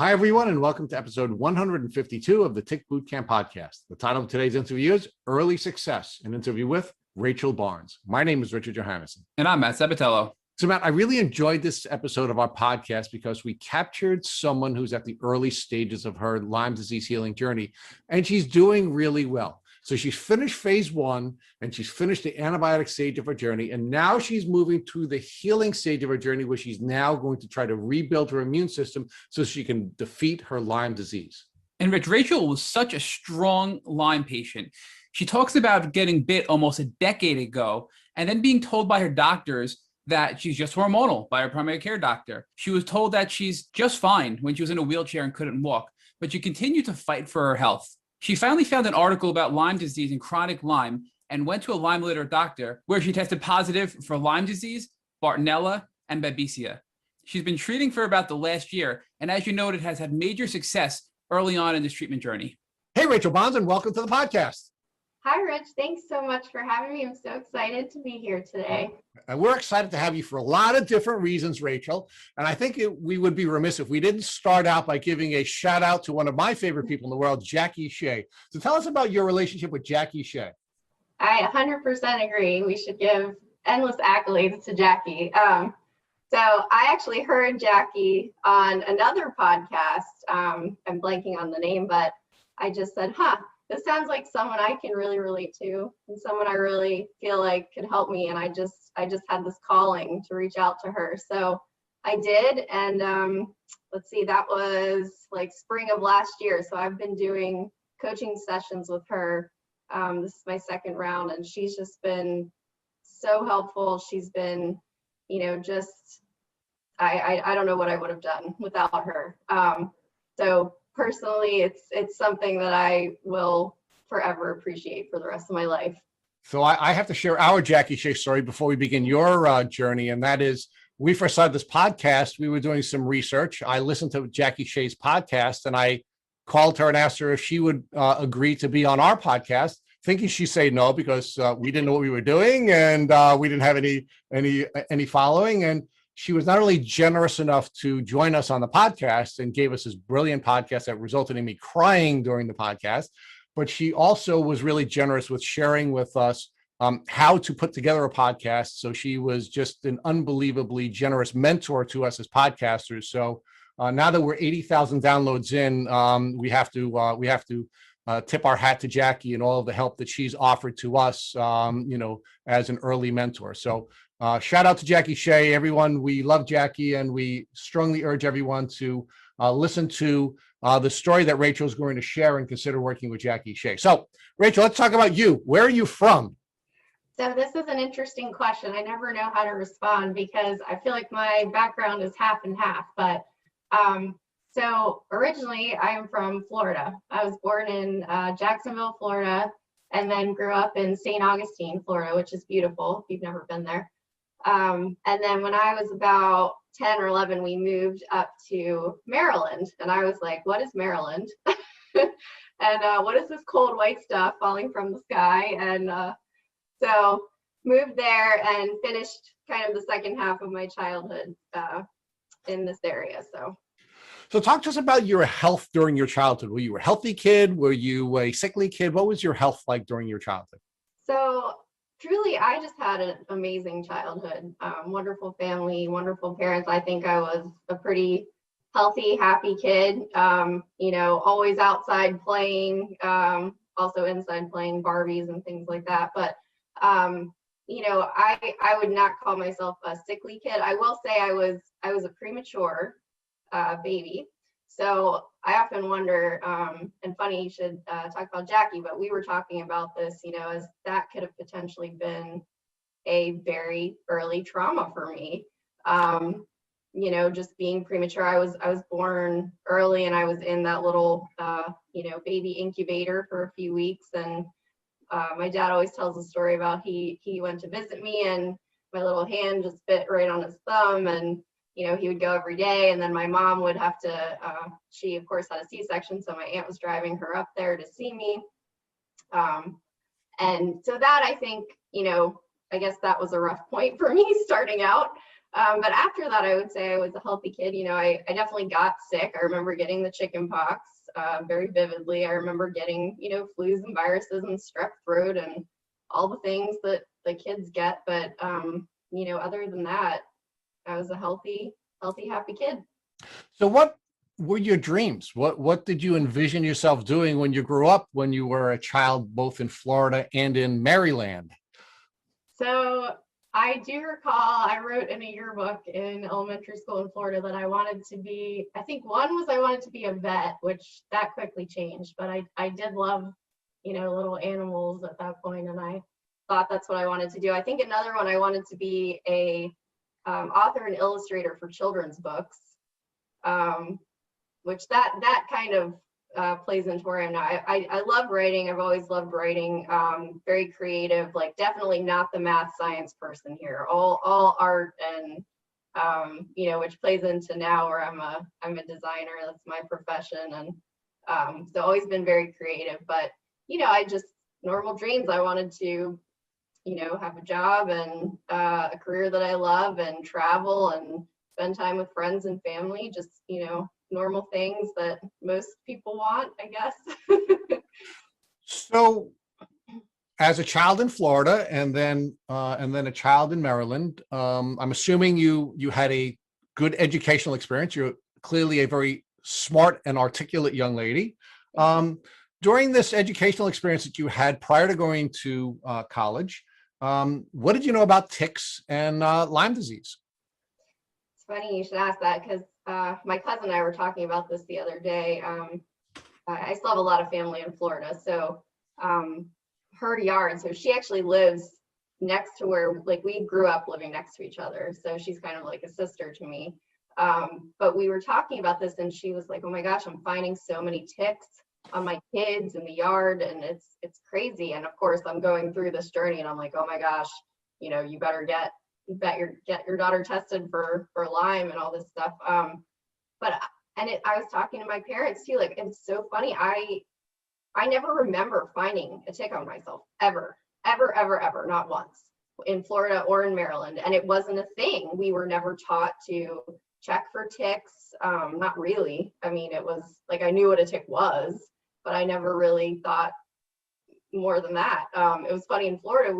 Hi, everyone, and welcome to episode 152 of the Tick Bootcamp podcast. The title of today's interview is Early Success, an interview with Rachel Barnes. My name is Richard Johannesson. And I'm Matt Sabatello. So, Matt, I really enjoyed this episode of our podcast because we captured someone who's at the early stages of her Lyme disease healing journey, and she's doing really well. So she's finished phase one and she's finished the antibiotic stage of her journey. And now she's moving to the healing stage of her journey, where she's now going to try to rebuild her immune system so she can defeat her Lyme disease. And Rachel was such a strong Lyme patient. She talks about getting bit almost a decade ago and then being told by her doctors that she's just hormonal by her primary care doctor. She was told that she's just fine when she was in a wheelchair and couldn't walk, but she continued to fight for her health. She finally found an article about Lyme disease and chronic Lyme and went to a Lyme literate doctor where she tested positive for Lyme disease, Bartonella, and Babesia. She's been treating for about the last year, and as you noted, has had major success early on in this treatment journey. Hey, Rachel Barnes, and welcome to the podcast. Hi, Rich. Thanks so much for having me. I'm so excited to be here today. And we're excited to have you for a lot of different reasons, Rachel. And I think we would be remiss if we didn't start out by giving a shout out to one of my favorite people in the world, Jackie Shea. So tell us about your relationship with Jackie Shea. I 100% agree. We should give endless accolades to Jackie. So I actually heard Jackie on another podcast. I'm blanking on the name, but I just said, this sounds like someone I can really relate to and someone I really feel like could help me. And I just had this calling to reach out to her. So I did. And let's see, that was like spring of last year. So I've been doing coaching sessions with her. This is my second round, and she's just been so helpful. She's been, I don't know what I would have done without her. So personally, it's something that I will forever appreciate for the rest of my life. So I have to share our Jackie Shea story before we begin your journey. And that is, we first started this podcast, we were doing some research. I listened to Jackie Shea's podcast and I called her and asked her if she would agree to be on our podcast, thinking she'd say no, because we didn't know what we were doing and we didn't have any following. And she was not only generous enough to join us on the podcast and gave us this brilliant podcast that resulted in me crying during the podcast, but she also was really generous with sharing with us how to put together a podcast. So she was just an unbelievably generous mentor to us as podcasters. So now that we're 80,000 downloads in, we have to tip our hat to Jackie and all of the help that she's offered to us, as an early mentor. So shout out to Jackie Shea, everyone. We love Jackie, and we strongly urge everyone to listen to the story that Rachel is going to share and consider working with Jackie Shea. So, Rachel, let's talk about you. Where are you from? So this is an interesting question. I never know how to respond because I feel like my background is half and half. But so originally, I am from Florida. I was born in Jacksonville, Florida, and then grew up in St. Augustine, Florida, which is beautiful if you've never been there. And then when I was about 10 or 11, we moved up to Maryland. And I was like, what is Maryland? And what is this cold white stuff falling from the sky? And so moved there and finished kind of the second half of my childhood in this area. So talk to us about your health during your childhood. Were you a healthy kid? Were you a sickly kid? What was your health like during your childhood? So truly, I just had an amazing childhood, wonderful family, wonderful parents. I think I was a pretty healthy, happy kid, always outside playing, also inside playing Barbies and things like that. But, I would not call myself a sickly kid. I will say I was a premature baby. So I often wonder, and funny you should talk about Jackie, but we were talking about this, as that could have potentially been a very early trauma for me. Just being premature. I was born early and I was in that little, baby incubator for a few weeks. And my dad always tells a story about he went to visit me and my little hand just bit right on his thumb, and he would go every day, and then my mom would have to, she of course had a C-section, so my aunt was driving her up there to see me. And so that, I think, I guess that was a rough point for me starting out. But after that, I would say I was a healthy kid. I definitely got sick. I remember getting the chicken pox very vividly. I remember getting, flus and viruses and strep throat and all the things that the kids get. But, other than that, I was a healthy, happy kid. So what were your dreams? What did you envision yourself doing when you grew up, when you were a child, both in Florida and in Maryland? So I do recall I wrote in a yearbook in elementary school in Florida that I wanted to be, I think one was I wanted to be a vet, which that quickly changed, but I did love, little animals at that point, and I thought that's what I wanted to do. I think another one, I wanted to be a author and illustrator for children's books, which that kind of plays into where I am now. I love writing. I've always loved writing. Very creative, like definitely not the math science person here. All art and which plays into now where I'm a designer. That's my profession, and so always been very creative. But I just normal dreams. I wanted to have a job and a career that I love and travel and spend time with friends and family. Just normal things that most people want, I guess. So, as a child in Florida and then a child in Maryland, I'm assuming you had a good educational experience. You're clearly a very smart and articulate young lady. During this educational experience that you had prior to going to college, what did you know about ticks and Lyme disease? It's funny you should ask that, because my cousin and I were talking about this the other day. I still have a lot of family in Florida, so her yard, so she actually lives next to where, like, we grew up living next to each other, so she's kind of like a sister to me. But we were talking about this, and she was like, oh my gosh, I'm finding so many ticks on my kids in the yard, and it's crazy. And of course I'm going through this journey, and I'm like, oh my gosh, you better get your daughter tested for Lyme and all this stuff. But I was talking to my parents too, like, it's so funny. I never remember finding a tick on myself ever, not once, in Florida or in Maryland. And it wasn't a thing. We were never taught to check for ticks. Not really. I mean, it was like, I knew what a tick was, but I never really thought more than that. It was funny, in Florida,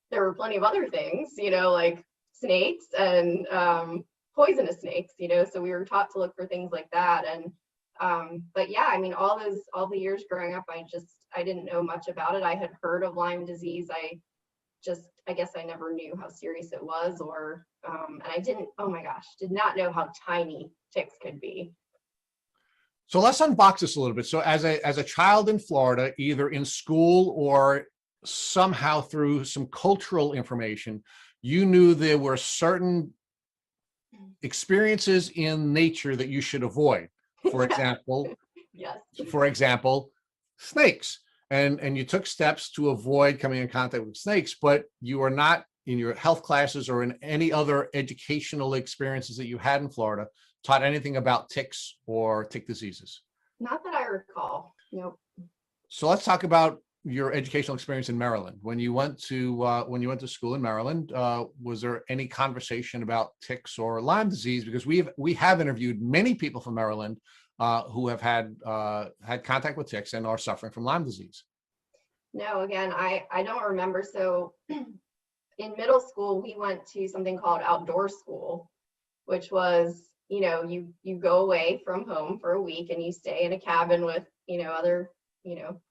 there were plenty of other things, like snakes and poisonous snakes, so we were taught to look for things like that. And but yeah, I mean, all the years growing up, I didn't know much about it. I had heard of Lyme disease. I guess I never knew how serious it was, or and I did not know how tiny ticks could be. So let's unbox this a little bit. So as a child in Florida, either in school or somehow through some cultural information, you knew there were certain experiences in nature that you should avoid. For example, Yes. For example, snakes. And you took steps to avoid coming in contact with snakes, but you are not, in your health classes or in any other educational experiences that you had in Florida, taught anything about ticks or tick diseases. Not that I recall. Nope. So let's talk about your educational experience in Maryland. When you went to school in Maryland, was there any conversation about ticks or Lyme disease? Because we have interviewed many people from Maryland who have had contact with ticks and are suffering from Lyme disease. No, again, I don't remember. So in middle school, we went to something called outdoor school, which was, you go away from home for a week and you stay in a cabin with, other,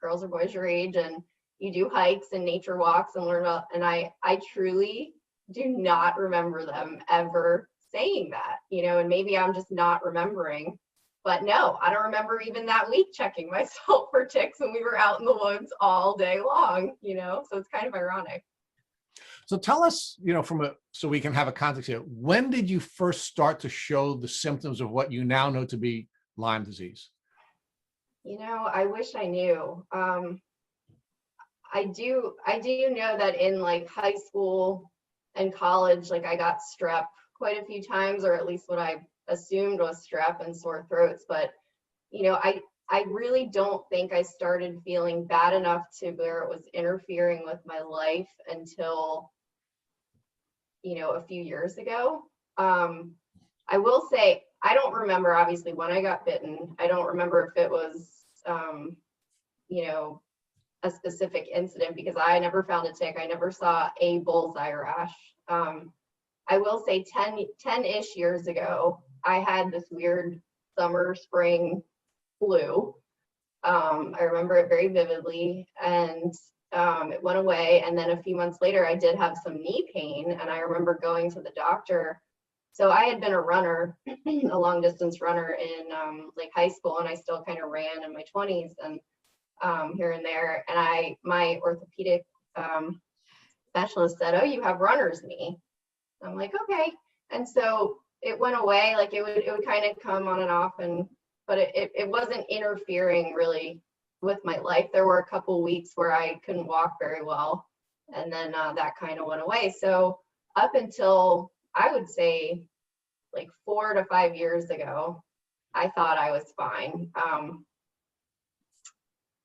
girls or boys your age, and you do hikes and nature walks and learn about, and I truly do not remember them ever saying that, and maybe I'm just not remembering. But no, I don't remember even that week checking myself for ticks, and we were out in the woods all day long, so it's kind of ironic. So tell us, so we can have a context here, when did you first start to show the symptoms of what you now know to be Lyme disease? I wish I knew. I do know that in like high school and college, like I got strep quite a few times, or at least what I assumed was strep and sore throats. But, I really don't think I started feeling bad enough to where it was interfering with my life until, a few years ago. I will say, I don't remember obviously when I got bitten. I don't remember if it was, you know, a specific incident because I never found a tick. I never saw a bullseye rash. I will say 10-ish years ago, I had this weird summer, spring flu. I remember it very vividly, and it went away. And then a few months later, I did have some knee pain, and I remember going to the doctor. So I had been a runner, a long distance runner in like high school, and I still kind of ran in my 20s and here and there. And my orthopedic specialist said, "Oh, you have runner's knee." I'm like, okay. And so it went away. Like it would kind of come on and off, but it wasn't interfering really with my life. There were a couple weeks where I couldn't walk very well, and then that kind of went away. So up until I would say like 4 to 5 years ago, I thought I was fine.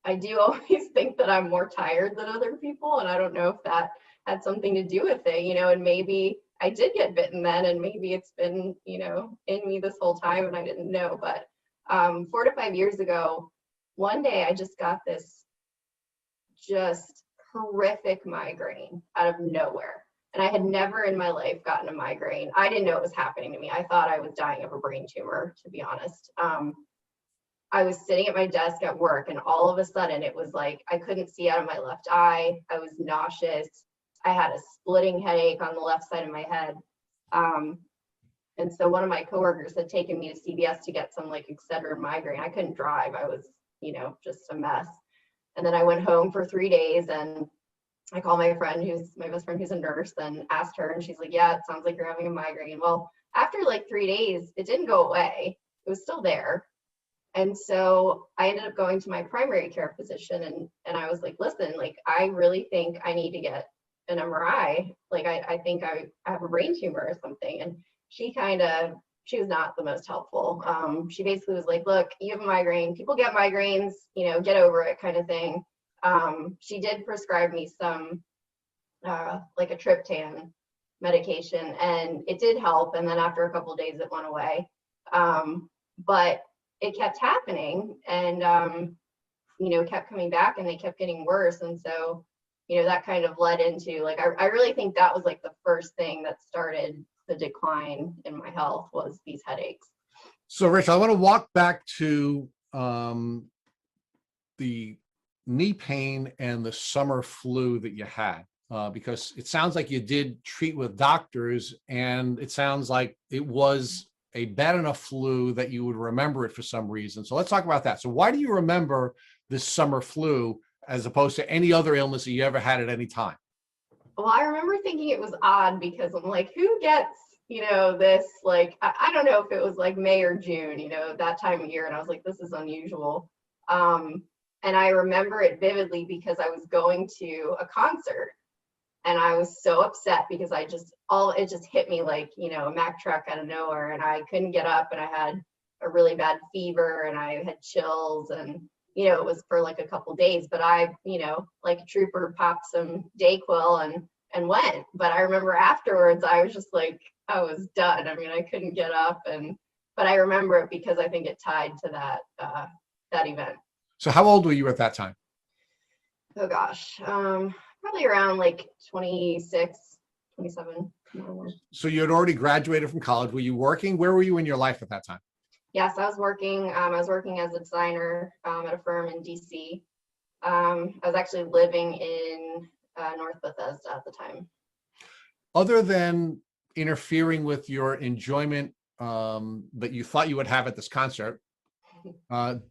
I do always think that I'm more tired than other people, and I don't know if that had something to do with it, and maybe I did get bitten then, and maybe it's been, in me this whole time and I didn't know. But 4 to 5 years ago, one day I just got this just horrific migraine out of nowhere. And I had never in my life gotten a migraine. I didn't know it was happening to me. I thought I was dying of a brain tumor, to be honest. I was sitting at my desk at work, and all of a sudden it was like I couldn't see out of my left eye. I was nauseous. I had a splitting headache on the left side of my head. And so one of my coworkers had taken me to CVS to get some like Excedrin migraine. I couldn't drive. I was, just a mess. And then I went home for 3 days, and I called my best friend who's a nurse, and asked her, and she's like, "Yeah, it sounds like you're having a migraine." Well, after like 3 days, it didn't go away. It was still there. And so I ended up going to my primary care physician, and I was like, "Listen, like, I really think I need to get an MRI. Like, I think I have a brain tumor or something." And she was not the most helpful. She basically was like, "Look, you have a migraine. People get migraines, get over it," kind of thing. She did prescribe me some, like a triptan medication, and it did help. And then after a couple of days, it went away. But it kept happening, and, kept coming back, and they kept getting worse. And so, that kind of led into like, I really think that was like the first thing that started the decline in my health was these headaches. So, Rich, I want to walk back to the knee pain and the summer flu that you had, because it sounds like you did treat with doctors, and it sounds like it was a bad enough flu that you would remember it for some reason. So let's talk about that. So why do you remember this summer flu as opposed to any other illness that you ever had at any time? Well, I remember thinking it was odd because I'm like, who gets, this, like, I don't know if it was like May or June, that time of year. And I was like, this is unusual. And I remember it vividly because I was going to a concert, and I was so upset because it just hit me like, a Mack truck out of nowhere, and I couldn't get up, and I had a really bad fever, and I had chills, and, it was for like a couple days, but I, like a trooper, popped some Dayquil and went. But I remember afterwards, I was just like, I was done. I mean, I couldn't get up, but I remember it because I think it tied to that event. So how old were you at that time? Oh gosh, probably around like 26, 27. So you had already graduated from college. Were you working? Where were you in your life at that time? Yes, I was working. I was working as a designer at a firm in DC. I was actually living in North Bethesda at the time. Other than interfering with your enjoyment that you thought you would have at this concert,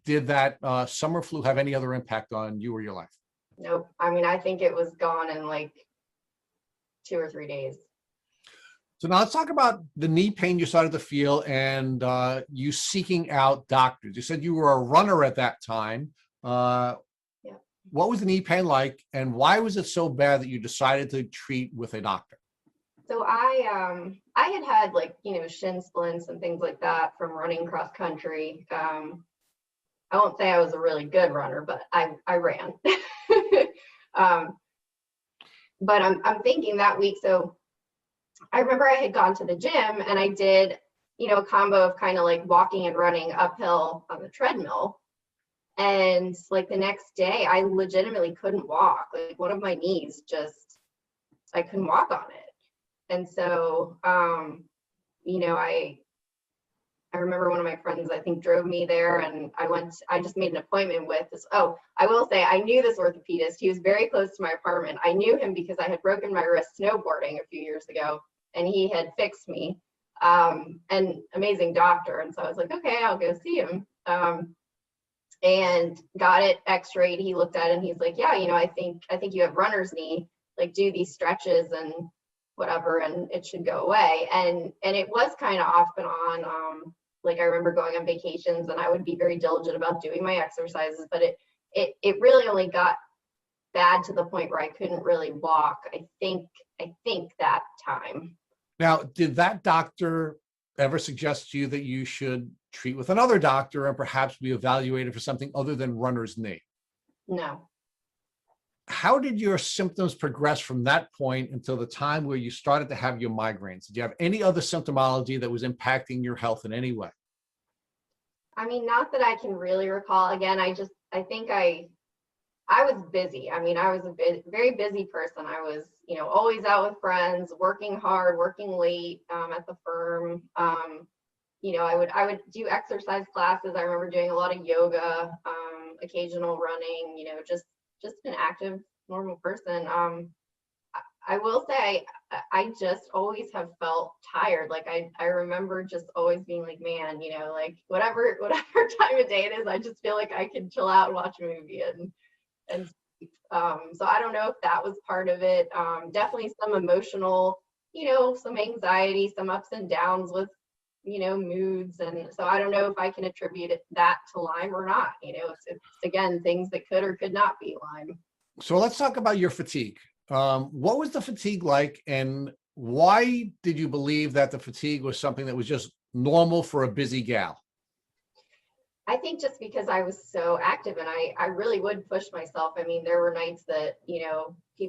did that summer flu have any other impact on you or your life? Nope. I mean, I think it was gone in like 2 or 3 days. So now let's talk about the knee pain you started to feel and you seeking out doctors. You said you were a runner at that time. Yeah. What was the knee pain like, and why was it so bad that you decided to treat with a doctor? So I had like, shin splints and things like that from running cross country. I won't say I was a really good runner, but I ran. But I'm thinking that week. So I remember I had gone to the gym and I did, a combo of kind of like walking and running uphill on the treadmill. And like the next day, I legitimately couldn't walk. Like one of my knees just, I couldn't walk on it. And so, I remember one of my friends, I think, drove me there, and I just made an appointment with this. Oh, I will say, I knew this orthopedist. He was very close to my apartment. I knew him because I had broken my wrist snowboarding a few years ago, and he had fixed me. And amazing doctor. And so I was like, okay, I'll go see him. And got it x-rayed. He looked at it and he's like, yeah, I think you have runner's knee, like do these stretches and whatever, and it should go away. And it was kind of off and on. Like I remember going on vacations and I would be very diligent about doing my exercises, but it really only got bad to the point where I couldn't really walk. I think that time. Now, did that doctor ever suggest to you that you should treat with another doctor and perhaps be evaluated for something other than runner's knee? No. How did your symptoms progress from that point until the time where you started to have your migraines? Did you have any other symptomology that was impacting your health in any way? I mean, not that I can really recall. Again, I think I was busy. I mean, I was a very busy person. I was, always out with friends, working hard, working late at the firm. I would do exercise classes. I remember doing a lot of yoga, occasional running, just an active, normal person. I will say I just always have felt tired. Like I remember just always being like, man, like whatever time of day it is, I just feel like I can chill out and watch a movie and sleep. So I don't know if that was part of it. Definitely some emotional, some anxiety, some ups and downs with moods. And so I don't know if I can attribute that to Lyme or not. It's again, things that could or could not be Lyme. So let's talk about your fatigue. What was the fatigue like, and why did you believe that the fatigue was something that was just normal for a busy gal? I think just because I was so active and I really would push myself. I mean, there were nights that,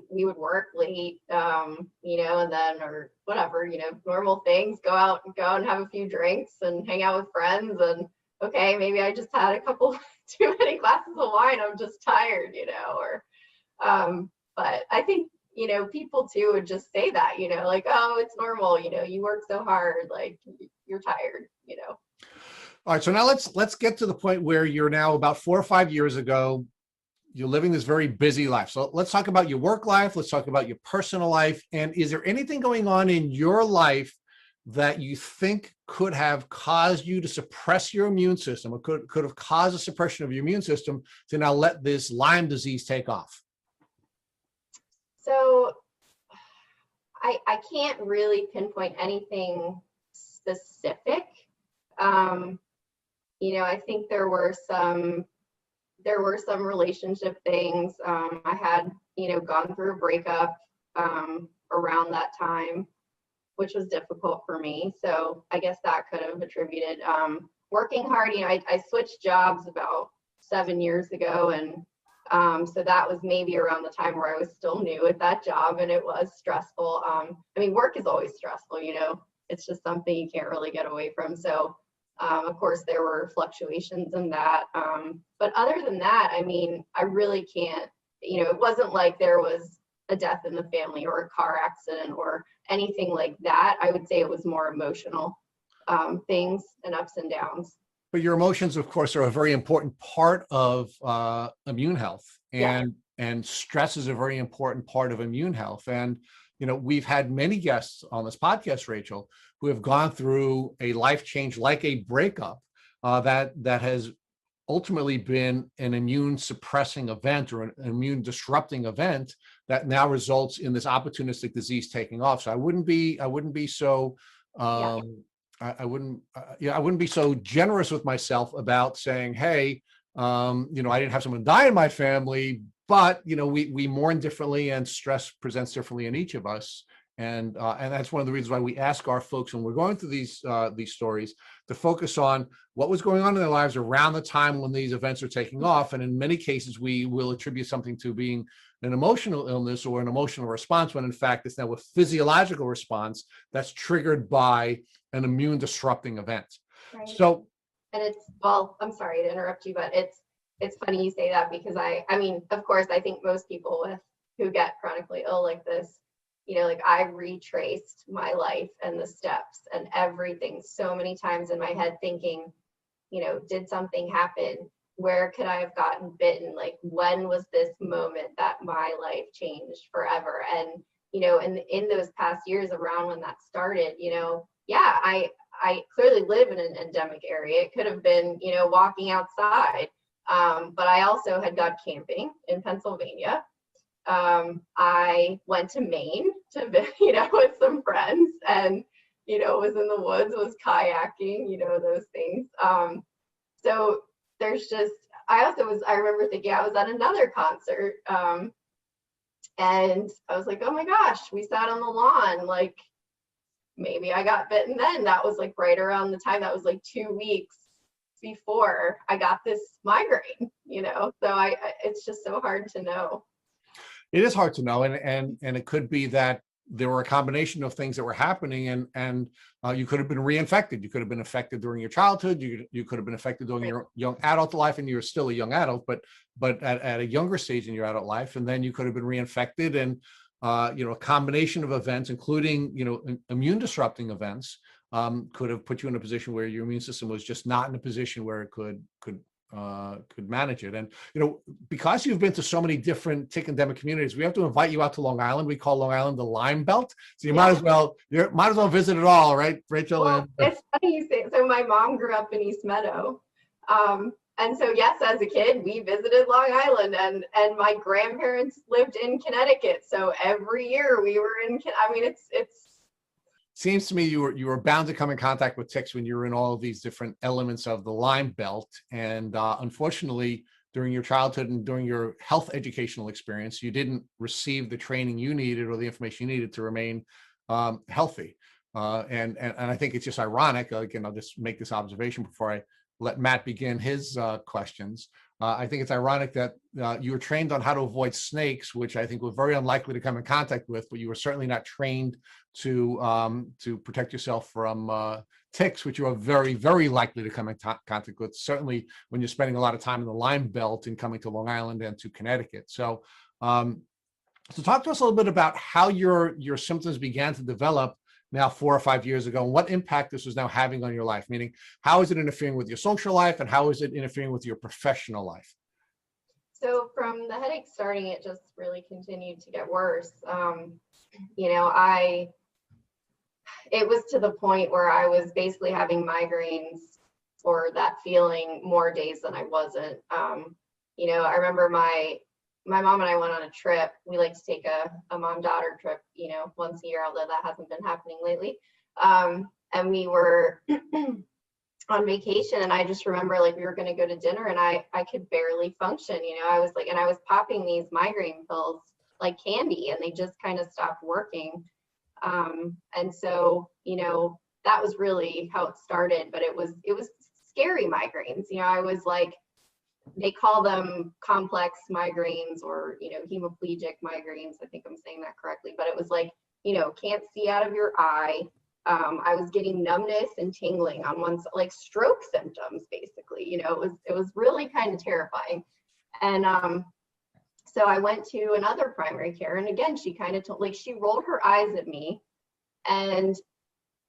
we would work late, and then, or whatever, normal things, go out and have a few drinks and hang out with friends. And okay, maybe I just had a couple too many glasses of wine. I'm just tired, but I think, people too would just say that, like, oh, it's normal, you work so hard, like you're tired. All right, so now let's get to the point where you're now about 4 or 5 years ago. You're living this very busy life. So let's talk about your work life. Let's talk about your personal life. And is there anything going on in your life that you think could have caused you to suppress your immune system, or could have caused a suppression of your immune system to now let this Lyme disease take off? So I can't really pinpoint anything specific. I think there were some relationship things. I had, gone through a breakup around that time, which was difficult for me. So I guess that could have attributed. Working hard, I switched jobs about 7 years ago, and so that was maybe around the time where I was still new at that job, and it was stressful. Work is always stressful, it's just something you can't really get away from. So of course, there were fluctuations in that. But other than that, I really can't, it wasn't like there was a death in the family or a car accident or anything like that. I would say it was more emotional things and ups and downs. But your emotions, of course, are a very important part of immune health, and stress is a very important part of immune health. And we've had many guests on this podcast, Rachel, who have gone through a life change like a breakup that has ultimately been an immune suppressing event or an immune disrupting event that now results in this opportunistic disease taking off. So I wouldn't be so I wouldn't be so generous with myself about saying, hey, I didn't have someone die in my family, but we mourn differently, and stress presents differently in each of us. And that's one of the reasons why we ask our folks when we're going through these stories to focus on what was going on in their lives around the time when these events are taking off. And in many cases, we will attribute something to being an emotional illness or an emotional response, when in fact it's now a physiological response that's triggered by an immune disrupting event. Right. So, and it's, well, I'm sorry to interrupt you, but it's funny you say that, because I mean, of course, I think most people who get chronically ill like this, you know, like I retraced my life and the steps and everything so many times in my head, thinking, you know, did something happen? Where could I have gotten bitten? Like, when was this moment that my life changed forever? And, you know, in those past years around when that started, you know, yeah, I clearly live in an endemic area. It could have been, you know, walking outside. But I also had gone camping in Pennsylvania. I went to Maine to, you know, with some friends, and, you know, was in the woods, was kayaking, you know, those things. So there's just, I remember thinking I was at another concert, and I was like, oh my gosh, we sat on the lawn, like maybe I got bitten then. That was like right around the time, that was like 2 weeks before I got this migraine, you know. So it's just so hard to know. it is hard to know, and it could be that there were a combination of things that were happening, and you could have been reinfected. You could have been affected during your childhood. You could have been affected during your young adult life, and you're still a young adult, but at a younger stage in your adult life, and then you could have been reinfected, and you know, a combination of events, including, you know, immune disrupting events, could have put you in a position where your immune system was just not in a position where it could manage it. And, you know, because you've been to so many different tick endemic communities, we have to invite you out to Long Island. We call Long Island the Lyme Belt. So you might as well visit it all, right, Rachel? Well, it's funny you say. So my mom grew up in East Meadow. And so, yes, as a kid, we visited Long Island, and my grandparents lived in Connecticut. So every year we were in, I mean, it's seems to me you were bound to come in contact with ticks when you were in all of these different elements of the Lyme Belt. And unfortunately, during your childhood and during your health educational experience, you didn't receive the training you needed or the information you needed to remain healthy. And I think it's just ironic. Again, I'll just make this observation before I let Matt begin his questions. I think it's ironic that you were trained on how to avoid snakes, which I think we're very unlikely to come in contact with, but you were certainly not trained to protect yourself from ticks, which you are very, very likely to come in contact with, certainly when you're spending a lot of time in the Lyme Belt and coming to Long Island and to Connecticut. So, so talk to us a little bit about how your symptoms began to develop now 4 or 5 years ago, and what impact this is now having on your life, meaning how is it interfering with your social life and how is it interfering with your professional life? So from the headache starting, it just really continued to get worse. You know, it was to the point where I was basically having migraines or that feeling more days than I wasn't. You know, I remember my mom and I went on a trip. We like to take a mom-daughter trip, you know, once a year, although that hasn't been happening lately. And we were on vacation, and I just remember, like, we were going to go to dinner, and I could barely function, you know. I was like, and I was popping these migraine pills like candy, and they just kind of stopped working. And so, you know, that was really how it started, but it was scary migraines. You know, I was like, they call them complex migraines, or, you know, hemiplegic migraines. I think I'm saying that correctly, but it was like, you know, can't see out of your eye. I was getting numbness and tingling on one side, like stroke symptoms, basically. You know, it was really kind of terrifying. And so I went to another primary care, and again, she kind of told, like, she rolled her eyes at me, and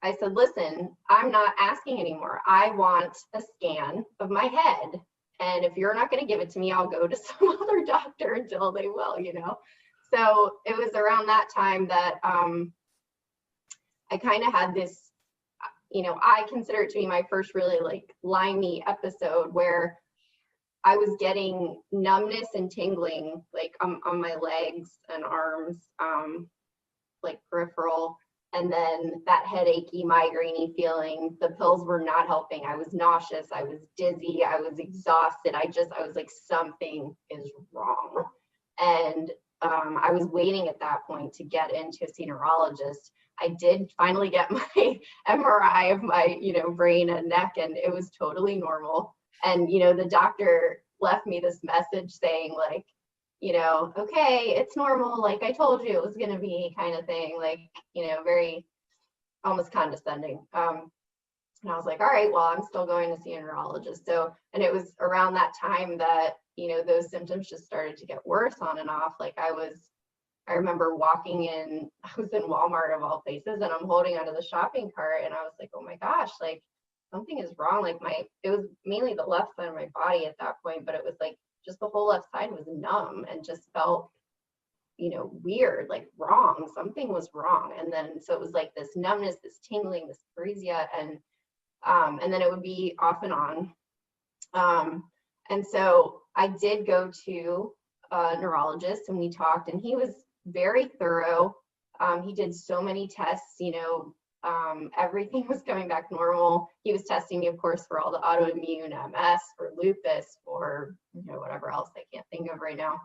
I said, listen, I'm not asking anymore. I want a scan of my head. And if you're not going to give it to me, I'll go to some other doctor until they will, you know. So it was around that time that I kind of had this, you know, I consider it to be my first really like Lyme-y episode, where I was getting numbness and tingling like on my legs and arms, like peripheral. And then that headachy, migrainey feeling. The pills were not helping. I was nauseous. I was dizzy. I was exhausted. I was like, something is wrong. And I was waiting at that point to get in to see a neurologist. I did finally get my MRI of my, you know, brain and neck, and it was totally normal. And, you know, the doctor left me this message saying, like, okay, it's normal, like I told you it was going to be, kind of thing, like, very almost condescending. And I was like, all right, well, I'm still going to see a neurologist. So, and it was around that time that, those symptoms just started to get worse on and off. Like I remember walking in, I was in Walmart of all places, and I'm holding onto the shopping cart, and I was like, oh my gosh, like something is wrong. Like it was mainly the left side of my body at that point, but it was like just the whole left side was numb and just felt, weird, like wrong. Something was wrong. And then, so it was like this numbness, this tingling, this paresthesia, and then it would be off and on. And so I did go to a neurologist, and we talked, and he was very thorough. He did so many tests, everything was coming back normal. He was testing me, of course, for all the autoimmune, MS, for lupus, for, whatever else I can't think of right now.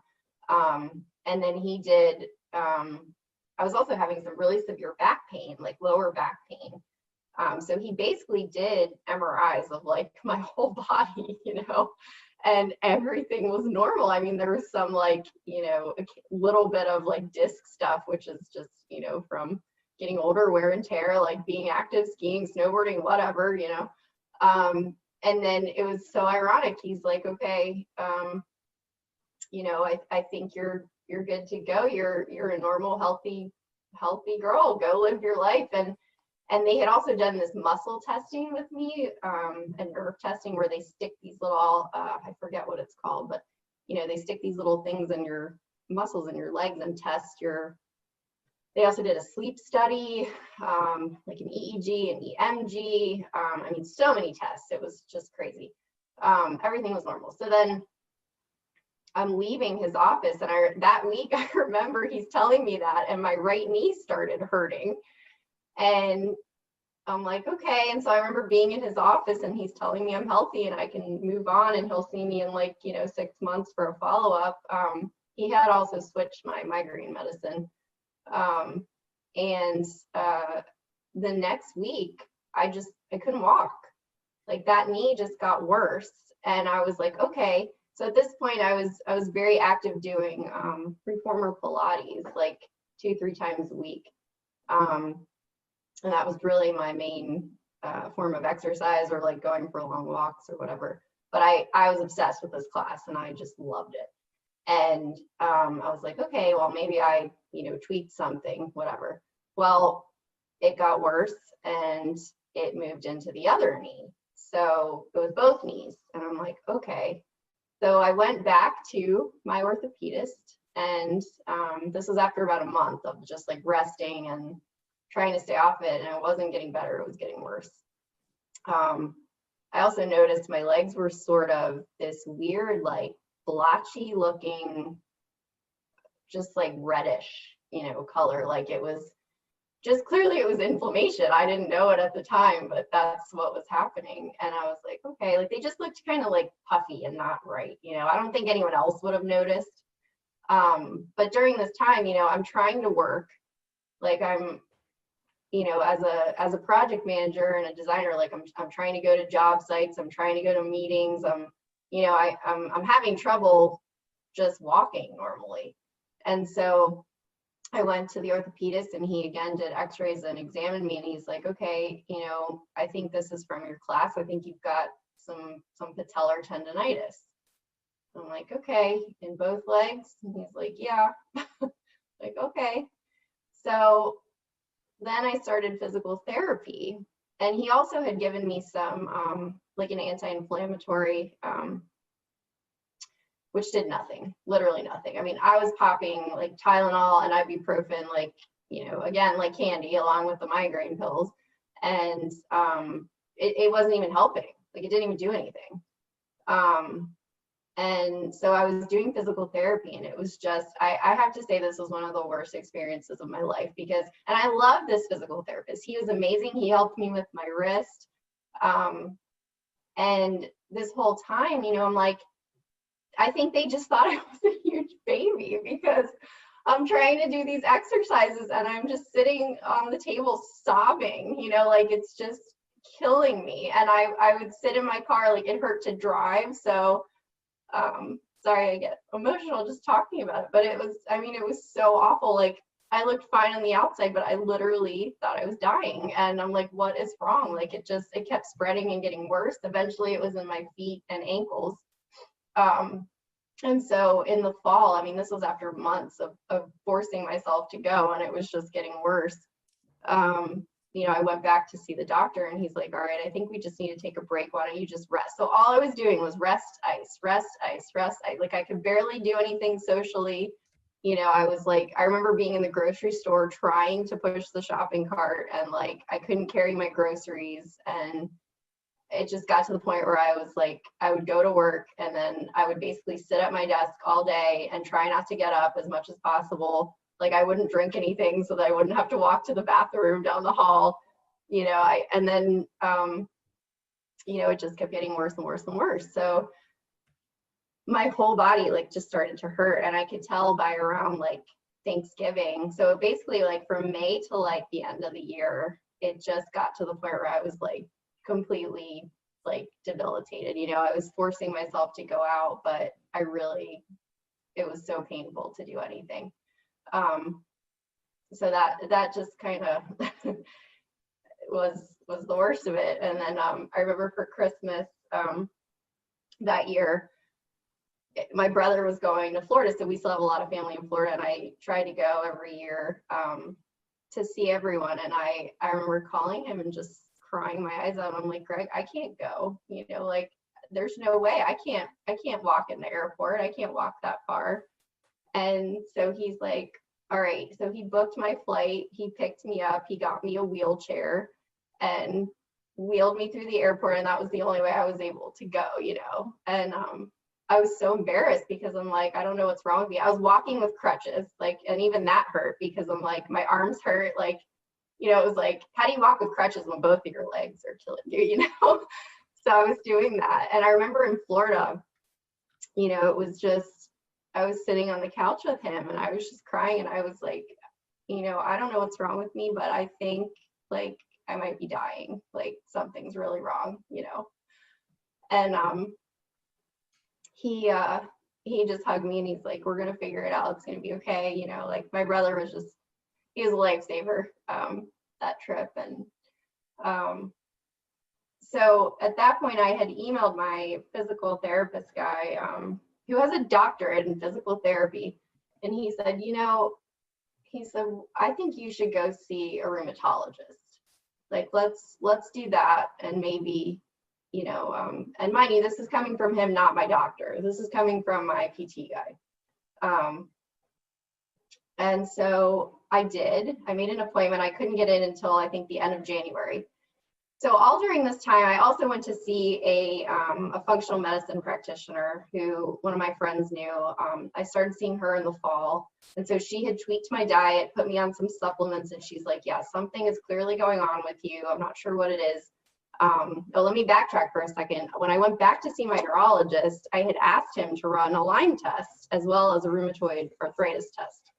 And then he did, I was also having some really severe back pain, like lower back pain. So he basically did MRIs of like my whole body, and everything was normal. I mean, there was some like, a little bit of like disc stuff, which is just, from getting older, wear and tear, like being active, skiing, snowboarding, whatever, and then it was so ironic. He's like, okay, I think you're good to go. You're a normal, healthy girl. Go live your life. And they had also done this muscle testing with me, and nerve testing, where they stick these little, I forget what it's called, but they stick these little things in your muscles in your legs and test they also did a sleep study, like an EEG, an EMG. I mean, so many tests. It was just crazy. Everything was normal. So then I'm leaving his office, and that week I remember he's telling me that, and my right knee started hurting. And I'm like, okay. And so I remember being in his office, and he's telling me I'm healthy and I can move on, and he'll see me in like, 6 months for a follow-up. He had also switched my migraine medicine. And the next week, I couldn't walk. Like that knee just got worse. And I was like, okay. So at this point I was very active doing reformer Pilates like 2-3 times a week. And that was really my main form of exercise, or like going for long walks or whatever. But I was obsessed with this class, and I just loved it. And I was like, okay, well, maybe I, tweaked something, whatever. Well, it got worse, and it moved into the other knee. So it was both knees. And I'm like, okay. So I went back to my orthopedist, and this was after about a month of just like resting and trying to stay off it, and it wasn't getting better, it was getting worse. I also noticed my legs were sort of this weird, like blotchy looking, just like reddish, color. Like it was just, clearly it was inflammation. I didn't know it at the time, but that's what was happening. And I was like, okay, like they just looked kind of like puffy and not right. I don't think anyone else would have noticed. But during this time, I'm trying to work, like I'm, as a project manager and a designer, like I'm trying to go to job sites, I'm trying to go to meetings, I'm having trouble just walking normally. And so I went to the orthopedist, and he again did x-rays and examined me, and he's like, okay, I think this is from your class. I think you've got some patellar tendonitis. I'm like, okay, in both legs? And he's like, yeah. Like, okay. So then I started physical therapy, and he also had given me some like an anti-inflammatory, which did nothing, literally nothing. I mean, I was popping like Tylenol and ibuprofen, like, again, like candy, along with the migraine pills. And it wasn't even helping. Like it didn't even do anything. And so I was doing physical therapy, and it was just, I have to say this was one of the worst experiences of my life, because, and I love this physical therapist. He was amazing. He helped me with my wrist. And this whole time, I'm like, I think they just thought I was a huge baby, because I'm trying to do these exercises and I'm just sitting on the table sobbing, like it's just killing me. And I would sit in my car, like it hurt to drive. So sorry, I get emotional just talking about it, but it was, I mean, it was so awful. Like, I looked fine on the outside, but I literally thought I was dying. And I'm like, what is wrong? Like, it kept spreading and getting worse. Eventually it was in my feet and ankles. And so in the fall, I mean, this was after months of forcing myself to go, and it was just getting worse. I went back to see the doctor, and he's like, all right, I think we just need to take a break. Why don't you just rest? So all I was doing was rest, ice, rest, ice, rest, ice. Like, I could barely do anything socially. I was like, I remember being in the grocery store trying to push the shopping cart, and like, I couldn't carry my groceries. And it just got to the point where I was like, I would go to work, and then I would basically sit at my desk all day and try not to get up as much as possible. Like, I wouldn't drink anything so that I wouldn't have to walk to the bathroom down the hall. It just kept getting worse and worse and worse. So my whole body like just started to hurt, and I could tell by around like Thanksgiving. So basically, like, from May to like the end of the year, it just got to the point where I was like completely like debilitated. I was forcing myself to go out, but it was so painful to do anything. So that just kind of was the worst of it. And then I remember for Christmas that year, my brother was going to Florida, so we still have a lot of family in Florida, and I try to go every year to see everyone. And I remember calling him and just crying my eyes out. I'm like, Greg, I can't go. Like, there's no way. I can't walk in the airport. I can't walk that far. And so he's like, all right. So he booked my flight. He picked me up. He got me a wheelchair and wheeled me through the airport. And that was the only way I was able to go, And I was so embarrassed because I'm like, I don't know what's wrong with me. I was walking with crutches, like, and even that hurt because I'm like, my arms hurt. Like, it was like, how do you walk with crutches when both of your legs are killing you, So I was doing that. And I remember in Florida, it was just, I was sitting on the couch with him, and I was just crying, and I was like, I don't know what's wrong with me, but I think like I might be dying. Like, something's really wrong, And he just hugged me, and he's like, we're gonna figure it out. It's gonna be okay. Like, my brother was just, he was a lifesaver that trip. And so at that point, I had emailed my physical therapist guy who has a doctorate in physical therapy. And he said, I think you should go see a rheumatologist. Like, let's do that. And maybe, and mind you, this is coming from him, not my doctor. This is coming from my PT guy. And so I did. I made an appointment. I couldn't get in until I think the end of January. So all during this time, I also went to see a functional medicine practitioner who one of my friends knew. I started seeing her in the fall. And so she had tweaked my diet, put me on some supplements, and she's like, yeah, something is clearly going on with you. I'm not sure what it is. But let me backtrack for a second. When I went back to see my neurologist, I had asked him to run a Lyme test as well as a rheumatoid arthritis test,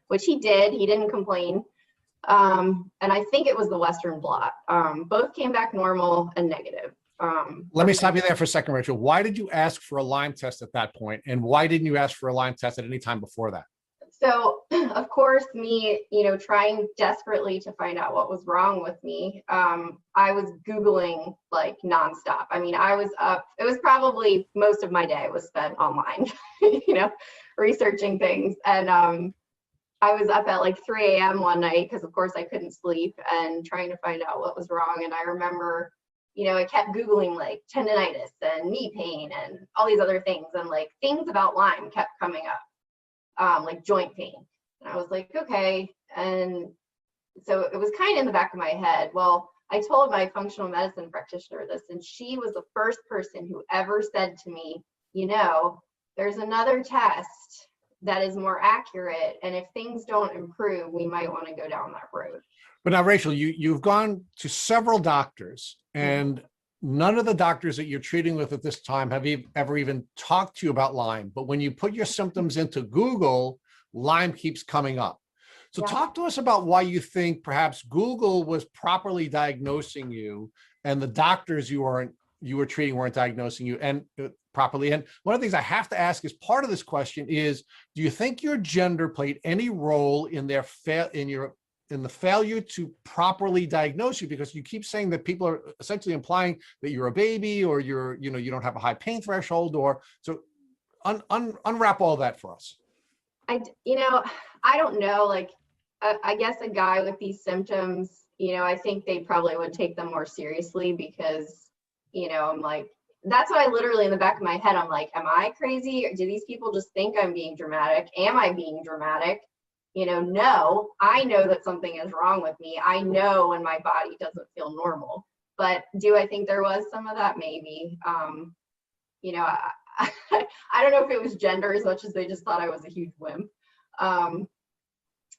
which he did. He didn't complain. And I think it was the Western blot. Both came back normal and negative. Let me stop you there for a second, Rachel. Why did you ask for a Lyme test at that point? And why didn't you ask for a Lyme test at any time before that? So, of course, me, trying desperately to find out what was wrong with me, I was Googling like nonstop. I mean, I was up, it was probably most of my day was spent online, researching things. And I was up at like 3 a.m. one night because, of course, I couldn't sleep and trying to find out what was wrong. And I remember, I kept Googling like tendonitis and knee pain and all these other things. And like things about Lyme kept coming up. Like joint pain. And I was like, okay. And so it was kind of in the back of my head. Well, I told my functional medicine practitioner this, and she was the first person who ever said to me, there's another test that is more accurate. And if things don't improve, we might want to go down that road. But now, Rachel, you've gone to several doctors, and none of the doctors that you're treating with at this time have ever even talked to you about Lyme. But when you put your symptoms into Google, Lyme keeps coming up. So talk to us about why you think perhaps Google was properly diagnosing you and the doctors you were treating weren't diagnosing you. And properly. And one of the things I have to ask as part of this question is, do you think your gender played any role in in the failure to properly diagnose you? Because you keep saying that people are essentially implying that you're a baby, or you don't have a high pain threshold, or so. Unwrap all that for us. I don't know, like, I guess a guy with these symptoms, I think they probably would take them more seriously because, I'm like, that's why I literally in the back of my head, I'm like, am I crazy? Or do these people just think I'm being dramatic? Am I being dramatic? No, I know that something is wrong with me. I know when my body doesn't feel normal. But do I think there was some of that? Maybe. I don't know if it was gender as much as they just thought I was a huge wimp.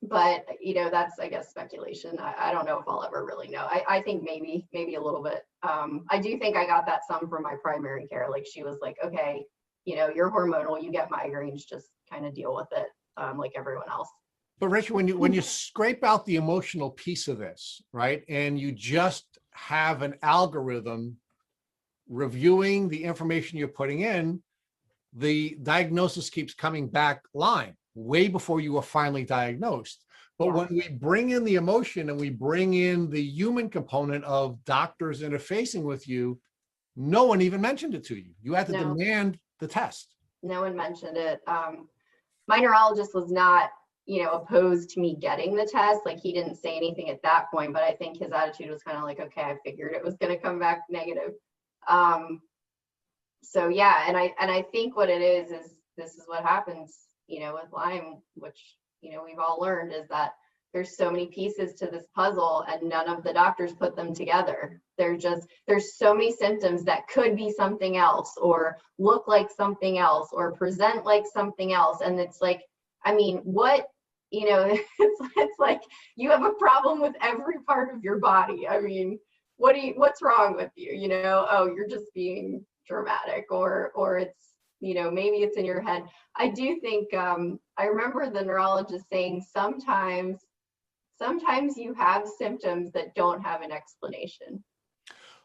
But that's, I guess, speculation. I don't know if I'll ever really know. I think maybe a little bit. I do think I got that some from my primary care. Like, she was like, okay, you're hormonal, you get migraines, just kind of deal with it, like everyone else. But Rachel, when you scrape out the emotional piece of this, right, and you just have an algorithm reviewing the information you're putting in, the diagnosis keeps coming back Lyme way before you were finally diagnosed. But Yeah. when we bring in the emotion and we bring in the human component of doctors interfacing with you, no one even mentioned it to you. You had to No. demand the test. No one mentioned it. My neurologist was not, opposed to me getting the test. Like, he didn't say anything at that point, but I think his attitude was kind of like, okay, I figured it was going to come back negative. So yeah, and I think what it is this is what happens, with Lyme, which, we've all learned, is that there's so many pieces to this puzzle and none of the doctors put them together. There's so many symptoms that could be something else, or look like something else, or present like something else. And it's like, I mean, what, it's like you have a problem with every part of your body. I mean, what's wrong with you? Oh, you're just being dramatic, or it's, maybe it's in your head. I do think, I remember the neurologist saying sometimes you have symptoms that don't have an explanation.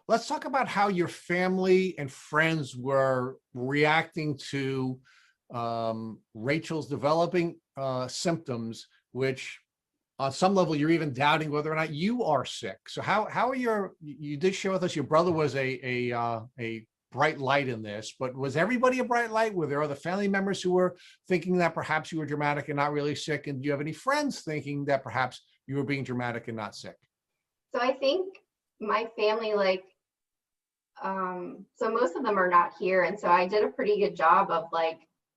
Let's talk about how your family and friends were reacting to Rachel's developing symptoms, which on some level you're even doubting whether or not you are sick. So how are you did share with us your brother was a bright light in this, but was everybody a bright light? Were there other family members who were thinking that perhaps you were dramatic and not really sick? And do you have any friends thinking that perhaps you were being dramatic and not sick? So I think my family, so most of them are not here. And so I did a pretty good job of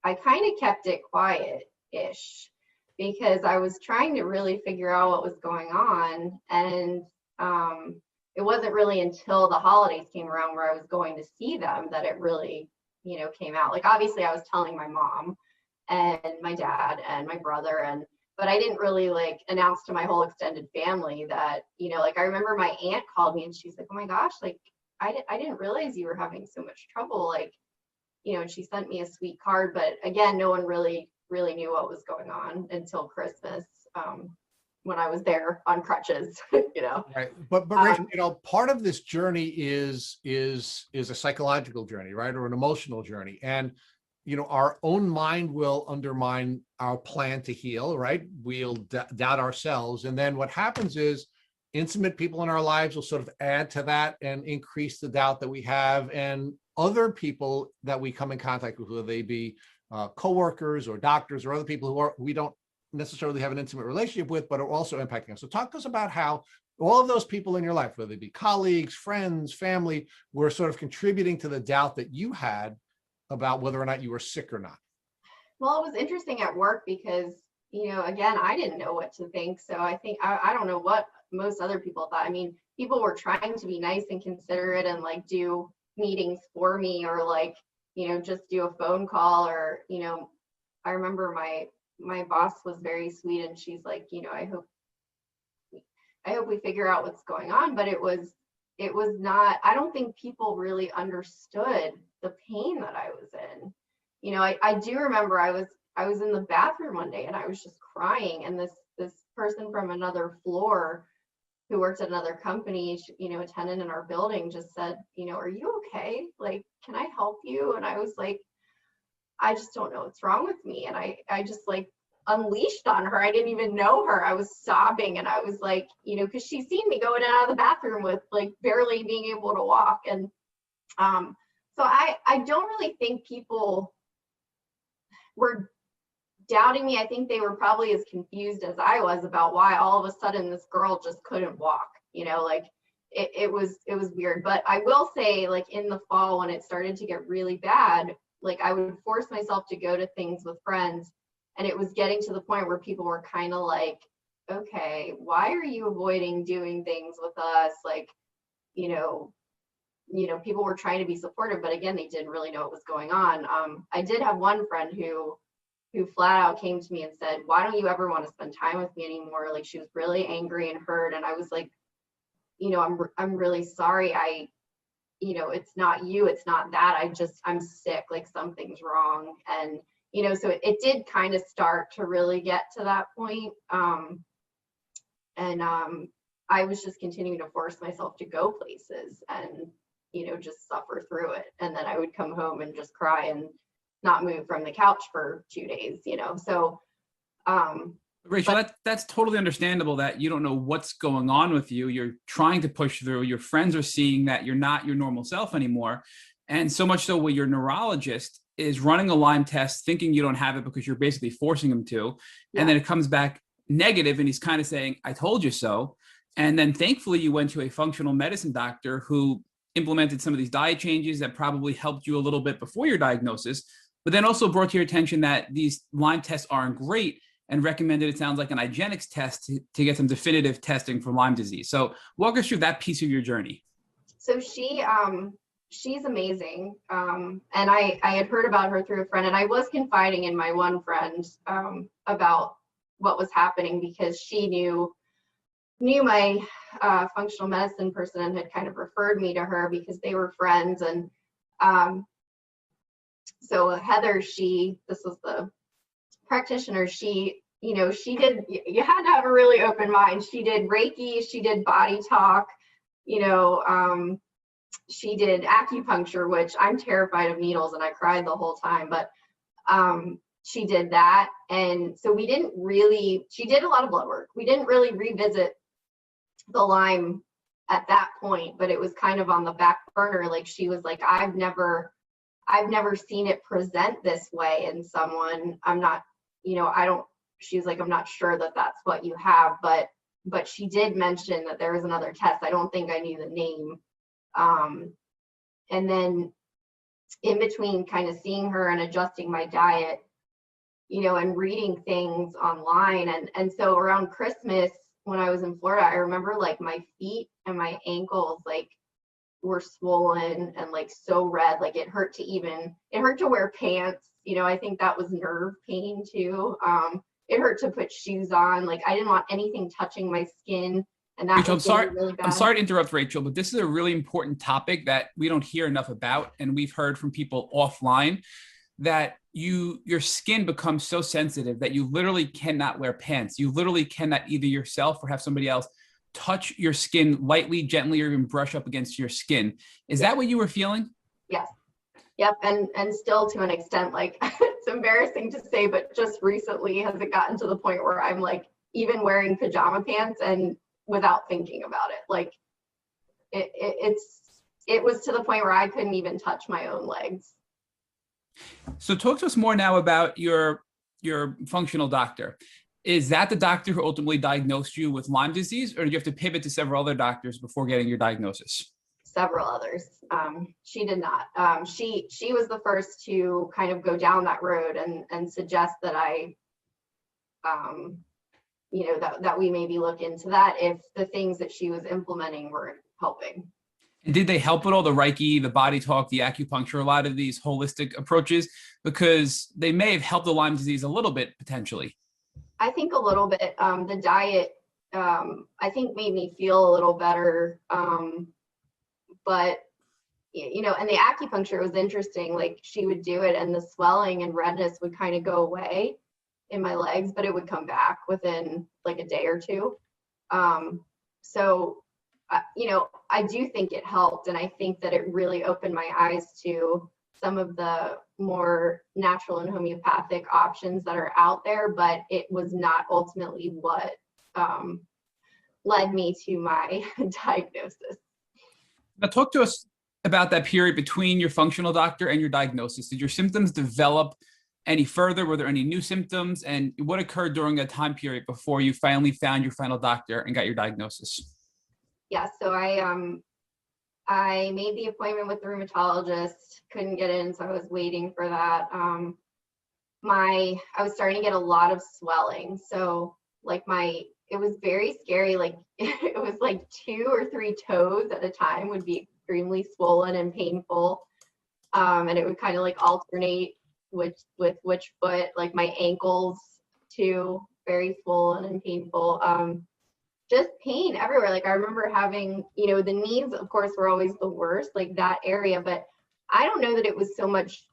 I kind of kept it quiet-ish because I was trying to really figure out what was going on. And it wasn't really until the holidays came around where I was going to see them that it really, came out. Like, obviously I was telling my mom and my dad and my brother, but I didn't really announce to my whole extended family that, I remember my aunt called me and she's like, oh my gosh, I didn't realize you were having so much trouble. And she sent me a sweet card, but again, no one really knew what was going on until Christmas. When I was there on crutches, Right. But Rachel, part of this journey is a psychological journey, right? Or an emotional journey. And, our own mind will undermine our plan to heal, right? We'll doubt ourselves. And then what happens is intimate people in our lives will sort of add to that and increase the doubt that we have. And other people that we come in contact with, whether they be coworkers or doctors or other people who we don't necessarily have an intimate relationship with, but are also impacting us. So talk to us about how all of those people in your life, whether they be colleagues, friends, family, were sort of contributing to the doubt that you had about whether or not you were sick or not. Well, it was interesting at work because, again, I didn't know what to think. So I think, I don't know what most other people thought. I mean, people were trying to be nice and considerate and do meetings for me, or just do a phone call, or, I remember my boss was very sweet and she's like, I hope we figure out what's going on. But it was not, I don't think people really understood the pain that I was in. I do remember I was in the bathroom one day and I was just crying, and this person from another floor who worked at another company, a tenant in our building just said, are you okay? Like, can I help you? And I was like, I just don't know what's wrong with me. And I just like unleashed on her. I didn't even know her. I was sobbing, and I was like, because she's seen me go in and out of the bathroom with like barely being able to walk. And so I don't really think people were doubting me. I think they were probably as confused as I was about why all of a sudden this girl just couldn't walk, like it was weird. But I will say, like, in the fall when it started to get really bad, like I would force myself to go to things with friends, and it was getting to the point where people were kind of like, okay, why are you avoiding doing things with us? Like, people were trying to be supportive, but again, they didn't really know what was going on. I did have one friend who flat out came to me and said, why don't you ever want to spend time with me anymore? Like, she was really angry and hurt. And I was like, I'm really sorry. It's not you, it's not that. I'm sick, like something's wrong. And, so it did kind of start to really get to that point. I was just continuing to force myself to go places and, just suffer through it. And then I would come home and just cry and not move from the couch for 2 days, so Rachel, that's totally understandable that you don't know what's going on with you. You're trying to push through. Your friends are seeing that you're not your normal self anymore. And so much so where your neurologist is running a Lyme test thinking you don't have it because you're basically forcing him to. Yeah. And then it comes back negative and he's kind of saying, I told you so. And then thankfully you went to a functional medicine doctor who implemented some of these diet changes that probably helped you a little bit before your diagnosis, but then also brought to your attention that these Lyme tests aren't great and recommended, it sounds like, an IGeneX test to get some definitive testing for Lyme disease. So walk us through that piece of your journey. So she's amazing. And I had heard about her through a friend, and I was confiding in my one friend about what was happening because she knew my functional medicine person and had kind of referred me to her because they were friends. And so Heather, this was the practitioner, she did, you had to have a really open mind. She did Reiki, she did body talk, she did acupuncture, which I'm terrified of needles and I cried the whole time, but she did that. And so she did a lot of blood work. We didn't really revisit the Lyme at that point, but it was kind of on the back burner. Like, she was like, I've never seen it present this way in someone. I'm not, she was like, I'm not sure that that's what you have, but she did mention that there was another test. I don't think I knew the name. And then in between kind of seeing her and adjusting my diet, and reading things online. And so around Christmas, when I was in Florida, I remember like my feet and my ankles, like, were swollen and like so red, like it hurt to wear pants. I think that was nerve pain too. It hurt to put shoes on. Like, I didn't want anything touching my skin. And that Rachel, was really bad. I'm sorry to interrupt, Rachel, but this is a really important topic that we don't hear enough about. And we've heard from people offline that your skin becomes so sensitive that you literally cannot wear pants. You literally cannot either yourself or have somebody else touch your skin lightly, gently, or even brush up against your skin. Is that what you were feeling? Yes. Yep. And still to an extent, like, it's embarrassing to say, but just recently has it gotten to the point where I'm like even wearing pajama pants and without thinking about it. Like, it was to the point where I couldn't even touch my own legs. So talk to us more now about your functional doctor. Is that the doctor who ultimately diagnosed you with Lyme disease, or did you have to pivot to several other doctors before getting your diagnosis? Several others. She did not. She was the first to kind of go down that road and suggest that I, that we maybe look into that if the things that she was implementing weren't helping. And did they help with all the Reiki, the body talk, the acupuncture, a lot of these holistic approaches? Because they may have helped the Lyme disease a little bit, potentially. I think a little bit. The diet, I think, made me feel a little better. But, and the acupuncture was interesting. Like, she would do it and the swelling and redness would kind of go away in my legs, but it would come back within like a day or two. So, I do think it helped. And I think that it really opened my eyes to some of the more natural and homeopathic options that are out there, but it was not ultimately what led me to my diagnosis. Now, talk to us about that period between your functional doctor and your diagnosis. Did your symptoms develop any further? Were there any new symptoms? And what occurred during that time period before you finally found your final doctor and got your diagnosis? Yeah, so I made the appointment with the rheumatologist, couldn't get in, so I was waiting for that. I was starting to get a lot of swelling. So like it was very scary. Like it was like 2 or 3 toes at a time would be extremely swollen and painful. And it would kind of like alternate with which foot, like my ankles too, very swollen and painful. Just pain everywhere. Like I remember having, the knees, of course, were always the worst, like that area, but I don't know that it was so much,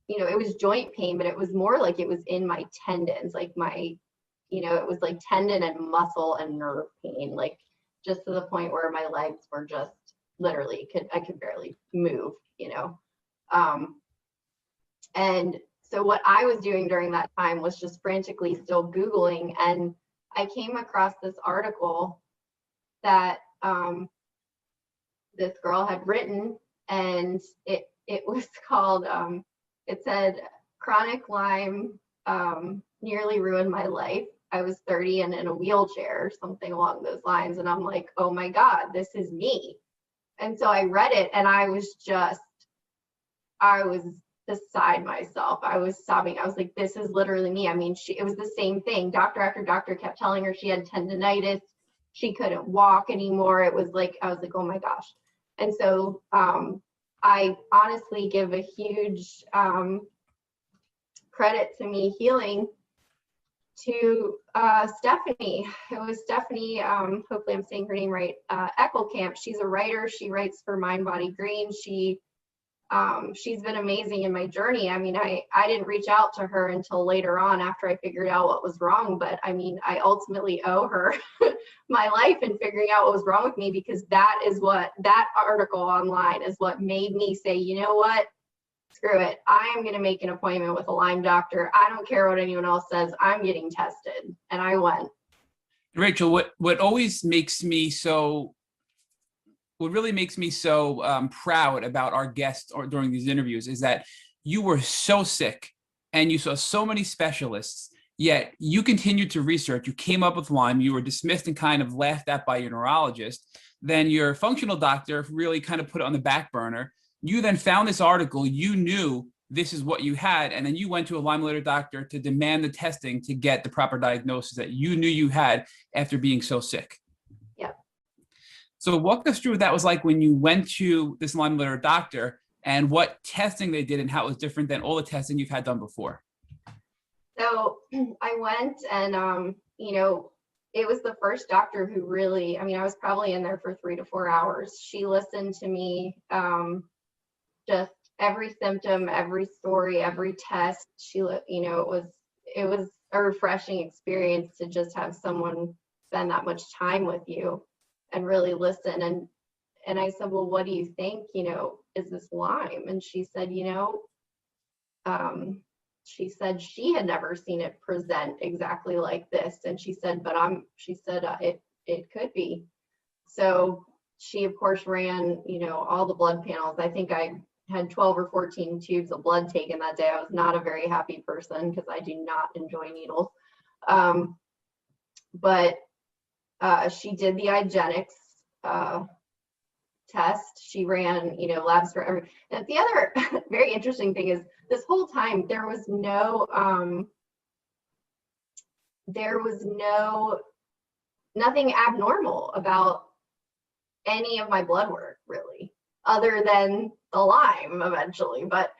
it was joint pain, but it was more like it was in my tendons, like it was like tendon and muscle and nerve pain, like just to the point where my legs were just literally I could barely move, and so what I was doing during that time was just frantically still Googling, and I came across this article that this girl had written, and it was called, it said, "Chronic Lyme nearly ruined my life. I was 30 and in a wheelchair," or something along those lines. And I'm like, oh my God, this is me. And so I read it, and I was beside myself. I was sobbing. I was like, this is literally me. I mean, it was the same thing. Doctor after doctor kept telling her she had tendonitis. She couldn't walk anymore. It was like, I was like, oh my gosh. And so I honestly give a huge credit to me healing to Stephanie. It was Stephanie, hopefully I'm saying her name right, Eckelkamp. She's a writer. She writes for Mind Body Green. She's been amazing in my journey. I mean, I didn't reach out to her until later on after I figured out what was wrong, but I mean, I ultimately owe her my life in figuring out what was wrong with me, because that article online is what made me say, you know what, screw it. I am going to make an appointment with a Lyme doctor. I don't care what anyone else says. I'm getting tested. And I went. Rachel, what always makes me so what really makes me so proud about our guests during these interviews is that you were so sick and you saw so many specialists, yet you continued to research. You came up with Lyme. You were dismissed and kind of laughed at by your neurologist. Then your functional doctor really kind of put it on the back burner. You then found this article. You knew this is what you had, and then you went to a Lyme-related doctor to demand the testing to get the proper diagnosis that you knew you had after being so sick. So walk us through what that was like when you went to this Lyme-related doctor and what testing they did and how it was different than all the testing you've had done before. So I went, and, it was the first doctor who really, I mean, I was probably in there for 3 to 4 hours. She listened to me, just every symptom, every story, every test. It was a refreshing experience to just have someone spend that much time with you and really listen. And I said, well, what do you think, is this Lyme? And she said, she said she had never seen it present exactly like this. And she said, it could be. So she, of course, ran, all the blood panels. I think I had 12 or 14 tubes of blood taken that day. I was not a very happy person because I do not enjoy needles. But she did the IGeneX test. She ran, labs for every. And the other very interesting thing is this whole time there was nothing abnormal about any of my blood work, really, other than the Lyme eventually. But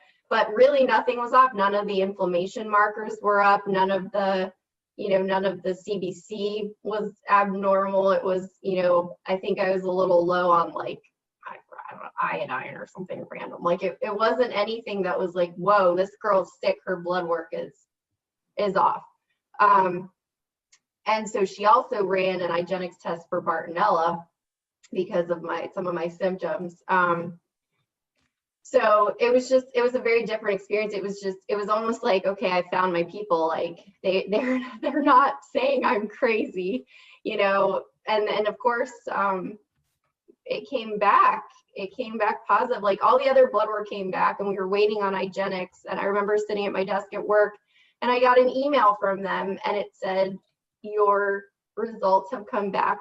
really nothing was up. None of the inflammation markers were up. None of the CBC was abnormal. It was, I think I was a little low on like, I don't know, iodine or something random. Like it wasn't anything that was like, whoa, this girl's sick. Her blood work is off. And so she also ran an IGeneX test for Bartonella because of some of my symptoms. So it was a very different experience. It was almost like, okay, I found my people. Like they're not saying I'm crazy, you know. And of course, it came back positive. Like all the other blood work came back, and we were waiting on IGeneX. And I remember sitting at my desk at work, and I got an email from them, and it said, your results have come back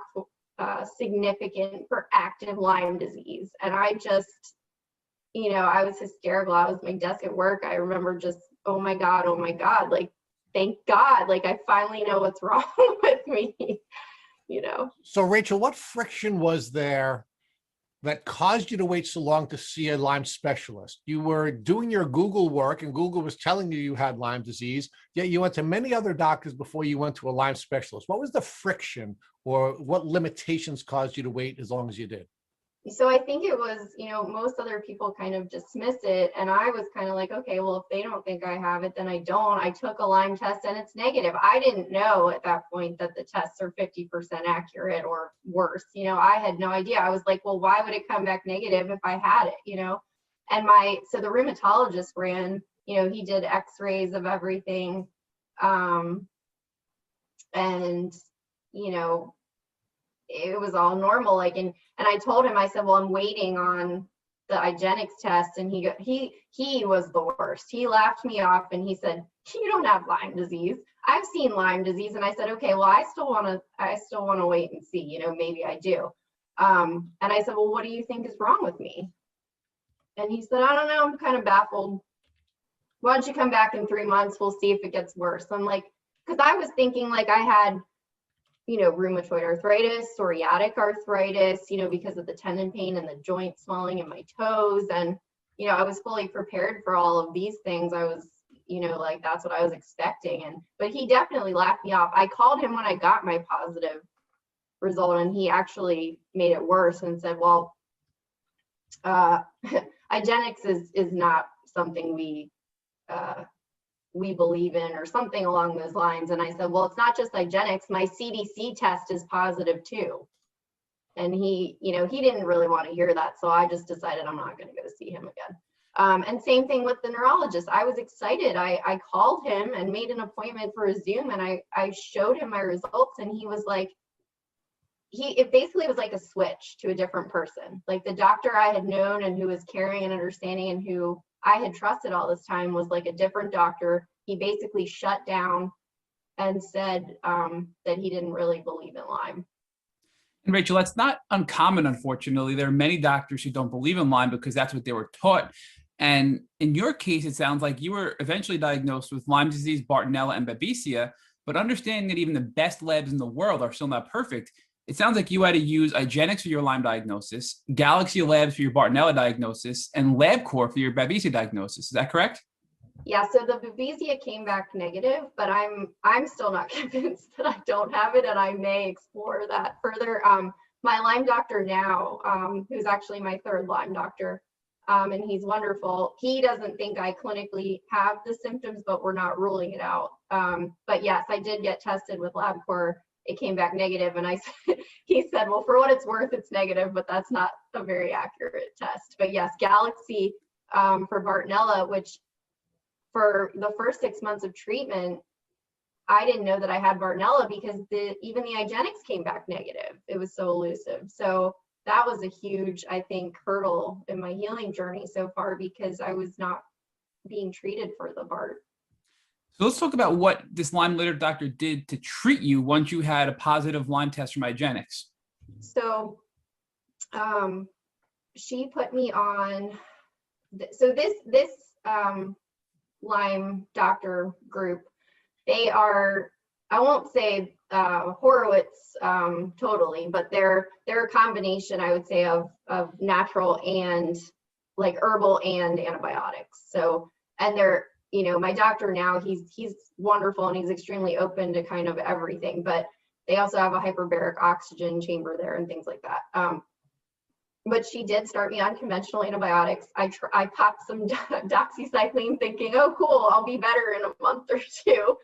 significant for active Lyme disease. And I just, you know, I was hysterical. I was at my desk at work. I remember just, oh my God, like, thank God, like I finally know what's wrong with me, you know. So Rachel, what friction was there that caused you to wait so long to see a Lyme specialist? You were doing your Google work and Google was telling you had Lyme disease, yet you went to many other doctors before you went to a Lyme specialist. What was the friction, or what limitations caused you to wait as long as you did? So I think it was, you know, most other people kind of dismiss it. And I was kind of like, okay, well, if they don't think I have it, then I don't. I took a Lyme test and it's negative. I didn't know at that point that the tests are 50% accurate or worse. You know, I had no idea. I was like, well, why would it come back negative if I had it, you know? And so the rheumatologist ran, you know, he did x-rays of everything. And, you know, it was all normal. Like, and I told him, I said, well, I'm waiting on the IGeneX test. And he was the worst. He laughed me off and he said, you don't have Lyme disease. I've seen Lyme disease. And I said, okay, well, I still want to wait and see, you know, maybe I do. And I said, well, what do you think is wrong with me? And he said, I don't know, I'm kind of baffled. Why don't you come back in 3 months? We'll see if it gets worse. I'm like, because I was thinking like I had, you know, rheumatoid arthritis, psoriatic arthritis, you know, because of the tendon pain and the joint swelling in my toes. And, you know, I was fully prepared for all of these things. I was, you know, like, that's what I was expecting. But he definitely laughed me off. I called him when I got my positive result, and he actually made it worse and said, well, IGeneX is not something we believe in, or something along those lines. And I said, well, it's not just IGeneX, my CDC test is positive too. And he, you know, he didn't really want to hear that. So I just decided I'm not going to go see him again. And same thing with the neurologist. I was excited. I called him and made an appointment for a Zoom, and I showed him my results, and he was like, it basically was like a switch to a different person. Like the doctor I had known and who was caring and understanding and who I had trusted all this time was like a different doctor. He basically shut down and said that he didn't really believe in Lyme. And Rachel, that's not uncommon, unfortunately. There are many doctors who don't believe in Lyme because that's what they were taught. And in your case, it sounds like you were eventually diagnosed with Lyme disease, Bartonella, and Babesia, but understanding that even the best labs in the world are still not perfect, it sounds like you had to use IGeneX for your Lyme diagnosis, Galaxy Labs for your Bartonella diagnosis, and LabCorp for your Babesia diagnosis. Is that correct? Yeah, so the Babesia came back negative, but I'm still not convinced that I don't have it, and I may explore that further. My Lyme doctor now, who's actually my third Lyme doctor, and he's wonderful. He doesn't think I clinically have the symptoms, but we're not ruling it out. But yes, I did get tested with LabCorp. It came back negative, and he said, well, for what it's worth, it's negative, but that's not a very accurate test. But yes, Galaxy for Bartonella, which for the first 6 months of treatment, I didn't know that I had Bartonella because even the IGeneX came back negative. It was so elusive. So that was a huge, I think, hurdle in my healing journey so far because I was not being treated for the Bart. So let's talk about what this Lyme later doctor did to treat you once you had a positive Lyme test from IGeneX. So she put me on, so this Lyme doctor group, they are, I won't say Horowitz totally, but they're a combination, I would say, of natural and like herbal and antibiotics. So, and they're, you know, my doctor now, he's wonderful and he's extremely open to kind of everything, but they also have a hyperbaric oxygen chamber there and things like that. But she did start me on conventional antibiotics. I popped some doxycycline thinking, oh, cool, I'll be better in a month or two,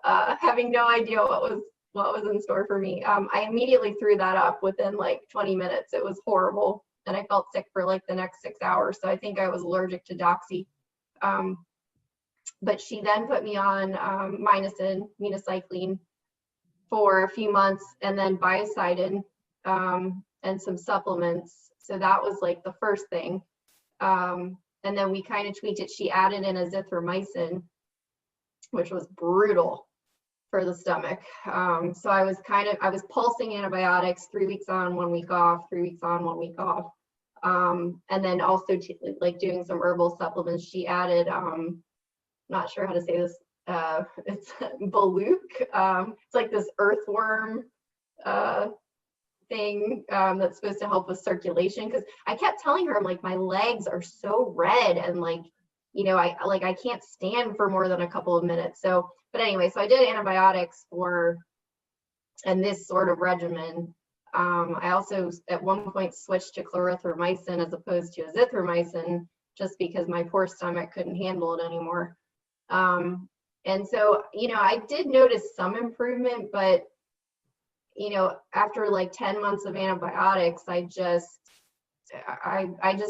having no idea what was what was in store for me. I immediately threw that up within like 20 minutes. It was horrible. And I felt sick for like the next 6 hours. So I think I was allergic to Doxy. But she then put me on minocycline for a few months, and then biocidin and some supplements. So that was like the first thing. And then we kind of tweaked it. She added in azithromycin, which was brutal for the stomach. So I was pulsing antibiotics, 3 weeks on, 1 week off, 3 weeks on, 1 week off. And then also like doing some herbal supplements. She added, not sure how to say this, it's Baluch. It's like this earthworm thing that's supposed to help with circulation, because I kept telling her, I'm like, my legs are so red, and like, you know, I can't stand for more than a couple of minutes. So, but anyway, so I did antibiotics and this sort of regimen. I also at one point switched to clarithromycin as opposed to azithromycin, just because my poor stomach couldn't handle it anymore. And so, you know, I did notice some improvement, but, you know, after like 10 months of antibiotics, I just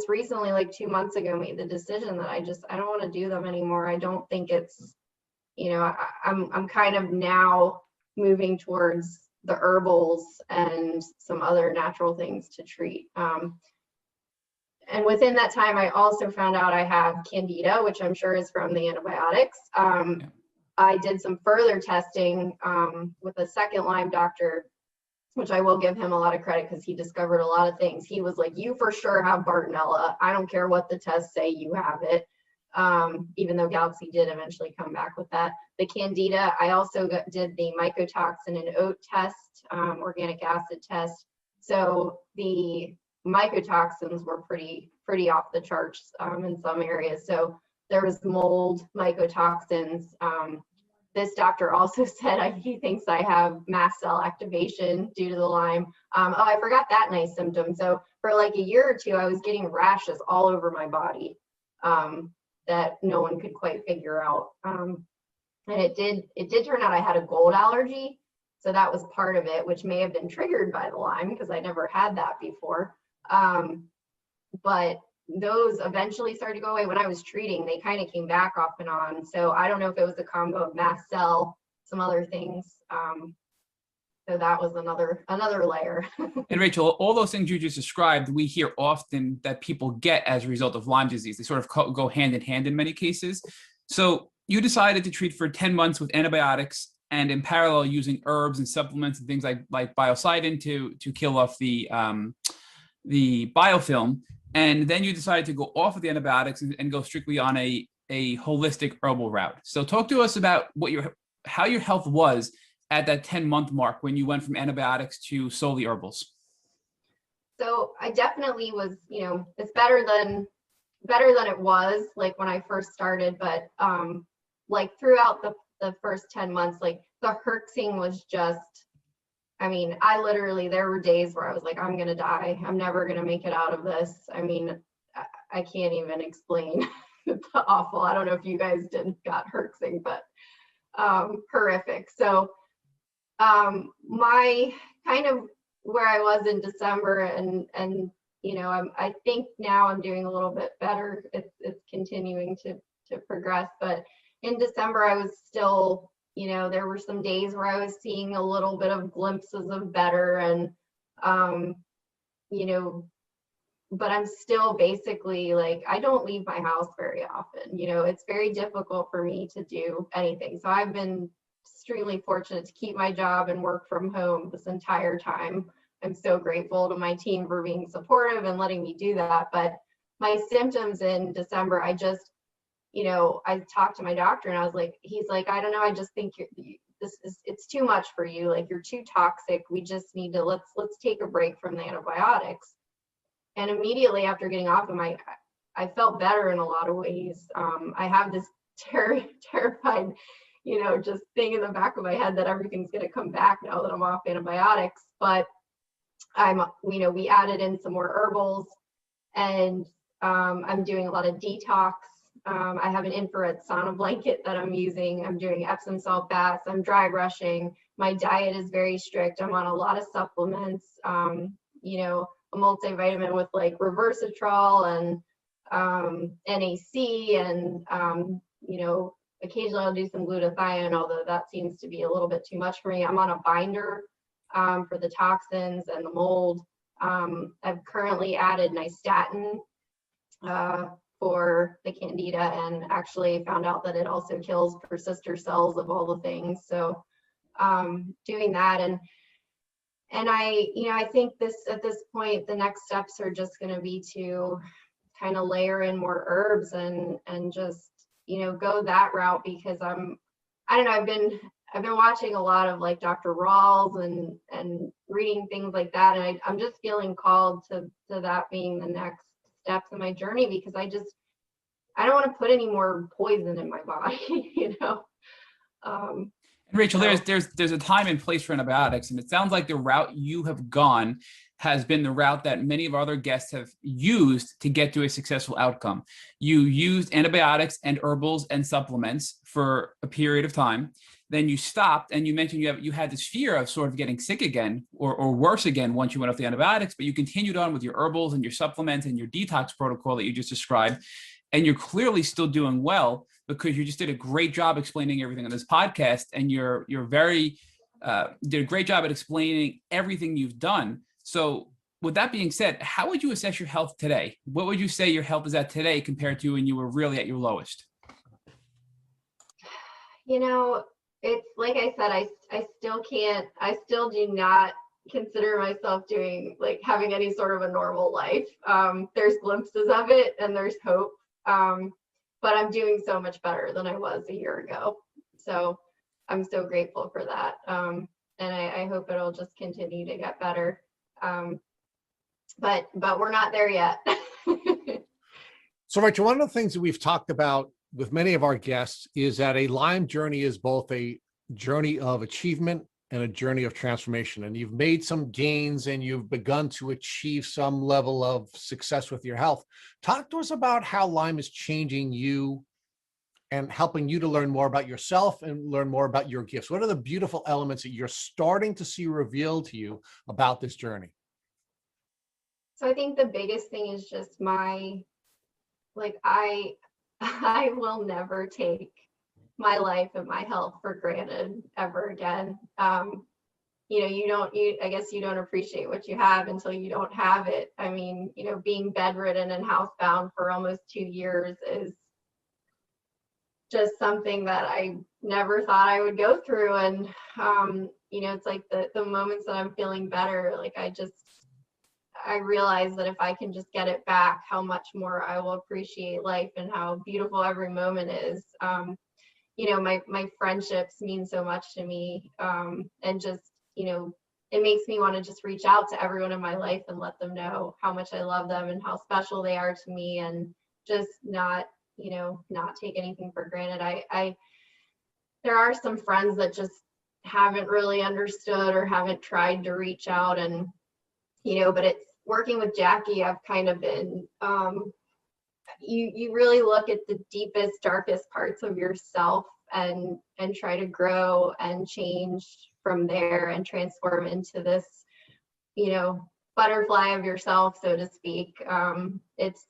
recently, like 2 months ago, made the decision that I don't want to do them anymore. I don't think it's, you know, I'm kind of now moving towards the herbals and some other natural things to treat. And within that time, I also found out I have Candida, which I'm sure is from the antibiotics. I did some further testing with a second Lyme doctor, which I will give him a lot of credit because he discovered a lot of things. He was like, you for sure have Bartonella. I don't care what the tests say, you have it. Even though Galaxy did eventually come back with that. The Candida, I also did the mycotoxin and oat test, organic acid test. So the mycotoxins were pretty off the charts in some areas. So there was mold, mycotoxins. This doctor also said he thinks I have mast cell activation due to the Lyme. Oh, I forgot that nice symptom. So for like a year or two, I was getting rashes all over my body that no one could quite figure out. And it did turn out I had a gold allergy. So that was part of it, which may have been triggered by the Lyme because I never had that before. But those eventually started to go away when I was treating. They kind of came back off and on. So I don't know if it was a combo of mast cell, some other things. So that was another layer. And Rachel, all those things you just described, we hear often that people get as a result of Lyme disease. They sort of go hand in hand in many cases. So you decided to treat for 10 months with antibiotics and in parallel using herbs and supplements and things like biocidin to kill off the biofilm. And then you decided to go off of the antibiotics and go strictly on a holistic herbal route. So talk to us about how your health was at that 10-month mark when you went from antibiotics to solely herbals. So I definitely was, you know, it's better than it was like when I first started, but like throughout the first 10 months, like the herxing was just, I mean, there were days where I was like, I'm going to die. I'm never going to make it out of this. I mean, I can't even explain the awful. I don't know if you guys got herxing, but horrific. So my kind of where I was in December and you know, I think now I'm doing a little bit better. It's continuing to progress, but in December I was still, you know, there were some days where I was seeing a little bit of glimpses of better and, you know, but I'm still basically like, I don't leave my house very often. You know, it's very difficult for me to do anything. So I've been extremely fortunate to keep my job and work from home this entire time. I'm so grateful to my team for being supportive and letting me do that. But my symptoms in December, I just, you know, I talked to my doctor and I was like, he's like, I don't know, I just think it's too much for you. Like, you're too toxic. We just need to, let's take a break from the antibiotics. And immediately after getting off them, I felt better in a lot of ways. I have this terrified, you know, just thing in the back of my head that everything's going to come back now that I'm off antibiotics. But you know, we added in some more herbals, and I'm doing a lot of detox I have an infrared sauna blanket that I'm using. I'm doing Epsom salt baths. I'm dry brushing. My diet is very strict. I'm on a lot of supplements, you know, a multivitamin with like resveratrol and NAC, and, you know, occasionally I'll do some glutathione, although that seems to be a little bit too much for me. I'm on a binder for the toxins and the mold. I've currently added nystatin for the candida, and actually found out that it also kills persister cells of all the things. So doing that, and I, you know, I think at this point, the next steps are just going to be to kind of layer in more herbs and just, you know, go that route, because I don't know, I've been watching a lot of like Dr. Rawls and reading things like that, and I'm just feeling called to that being the next steps in my journey, because I don't want to put any more poison in my body, you know. Rachel, So- there's a time and place for antibiotics, and it sounds like the route you have gone has been the route that many of our other guests have used to get to a successful outcome. You used antibiotics and herbals and supplements for a period of time. Then you stopped, and you mentioned you had this fear of sort of getting sick again or worse again once you went off the antibiotics, but you continued on with your herbals and your supplements and your detox protocol that you just described. And you're clearly still doing well, because you just did a great job explaining everything on this podcast, and you're very did a great job at explaining everything you've done. So with that being said, how would you assess your health today? What would you say your health is at today compared to when you were really at your lowest? You know, it's like I said, I still do not consider myself having any sort of a normal life. There's glimpses of it and there's hope. But I'm doing so much better than I was a year ago. So I'm so grateful for that. And I hope it'll just continue to get better. But we're not there yet. So, Rachel, one of the things that we've talked about with many of our guests is that a Lyme journey is both a journey of achievement and a journey of transformation. And you've made some gains and you've begun to achieve some level of success with your health. Talk to us about how Lyme is changing you and helping you to learn more about yourself and learn more about your gifts. What are the beautiful elements that you're starting to see revealed to you about this journey? So I think the biggest thing is just I will never take my life and my health for granted ever again. You know, I guess you don't appreciate what you have until you don't have it. I mean, you know, being bedridden and housebound for almost 2 years is just something that I never thought I would go through. And, you know, it's like the moments that I'm feeling better, like I realize that if I can just get it back, how much more I will appreciate life and how beautiful every moment is. You know, my friendships mean so much to me. And just, you know, it makes me want to just reach out to everyone in my life and let them know how much I love them and how special they are to me, and just not take anything for granted. There are some friends that just haven't really understood or haven't tried to reach out, and, you know, but it's working with Jackie, I've kind of been, you really look at the deepest, darkest parts of yourself and try to grow and change from there and transform into this, you know, butterfly of yourself, so to speak. It's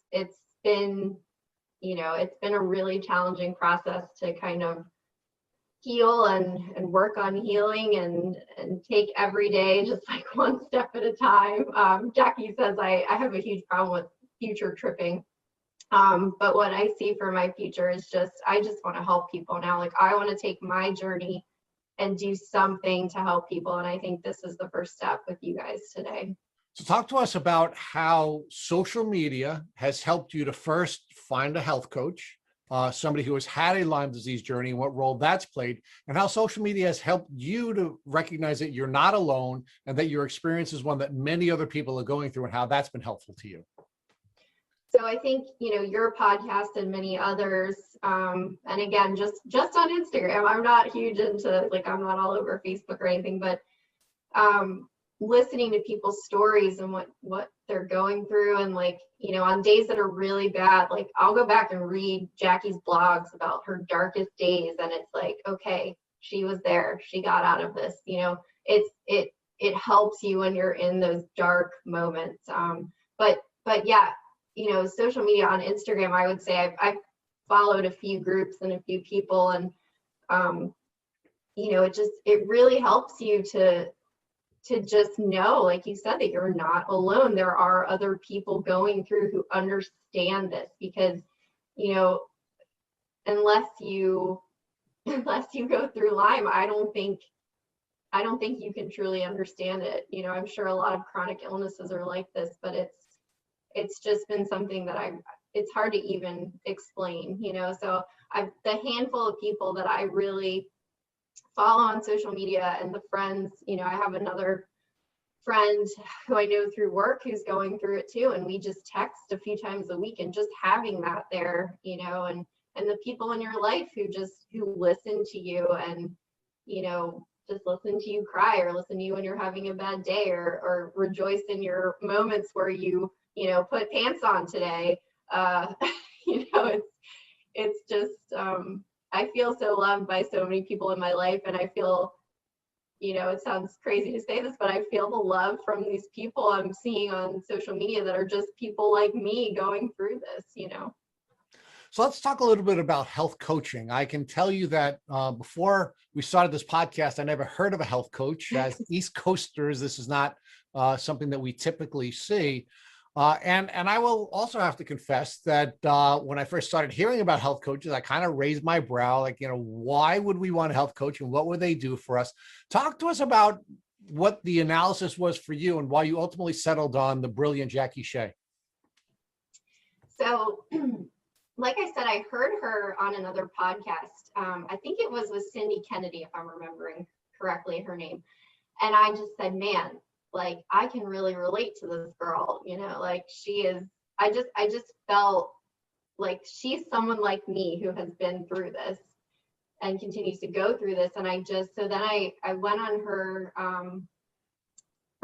been, you know, it's been a really challenging process to kind of heal and work on healing and take every day just like one step at a time. Jackie says I have a huge problem with future tripping. But what I see for my future is I just want to help people now. Like, I want to take my journey and do something to help people. And I think this is the first step with you guys today. So talk to us about how social media has helped you to first find a health coach, somebody who has had a Lyme disease journey, and what role that's played, and how social media has helped you to recognize that you're not alone and that your experience is one that many other people are going through, and how that's been helpful to you. So I think, you know, your podcast and many others, and again, just on Instagram, I'm not huge into, like, I'm not all over Facebook or anything, but listening to people's stories and what they're going through, and like, on days that are really bad, like I'll go back and read Jackie's blogs about her darkest days, and it's like, okay, she was there, she got out of this. It helps you when you're in those dark moments. But yeah, social media on Instagram, I would say I've followed a few groups and a few people, and it really helps you to just know, like you said, that you're not alone. There are other people going through who understand this, because, unless you go through Lyme, I don't think you can truly understand it. I'm sure a lot of chronic illnesses are like this, but it's just been something that it's hard to even explain, so the handful of people that I really follow on social media, and the friends, I have another friend who I know through work who's going through it too, and we just text a few times a week, and just having that there, and the people in your life who listen to you, and just listen to you cry, or listen to you when you're having a bad day, or rejoice in your moments where you put pants on today. It's just I feel so loved by so many people in my life, and I feel, it sounds crazy to say this, but I feel the love from these people I'm seeing on social media that are just people like me going through this. So let's talk a little bit about health coaching. I can tell you that before we started this podcast, I never heard of a health coach. As East Coasters, this is not something that we typically see. And I will also have to confess that when I first started hearing about health coaches, I kind of raised my brow, like, why would we want a health coach, and what would they do for us? Talk to us about what the analysis was for you, and why you ultimately settled on the brilliant Jackie Shea. So, like I said, I heard her on another podcast. I think it was with Cindy Kennedy, if I'm remembering correctly her name. And I just said, man, like, I can really relate to this girl, like she is, I just felt like she's someone like me who has been through this and continues to go through this. And so then I went on her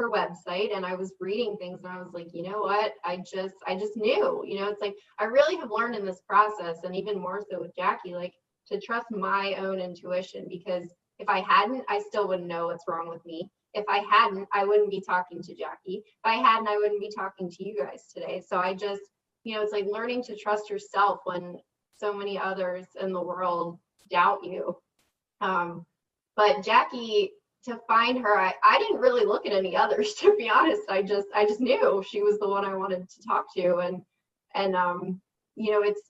website, and I was reading things, and I was like, you know what, I just knew, it's like, I really have learned in this process, and even more so with Jackie, like, to trust my own intuition, because if I hadn't, I still wouldn't know what's wrong with me. If I hadn't, I wouldn't be talking to Jackie. If I hadn't, I wouldn't be talking to you guys today. So I just, it's like learning to trust yourself when so many others in the world doubt you. But Jackie, to find her, I didn't really look at any others, to be honest. I just knew she was the one I wanted to talk to. And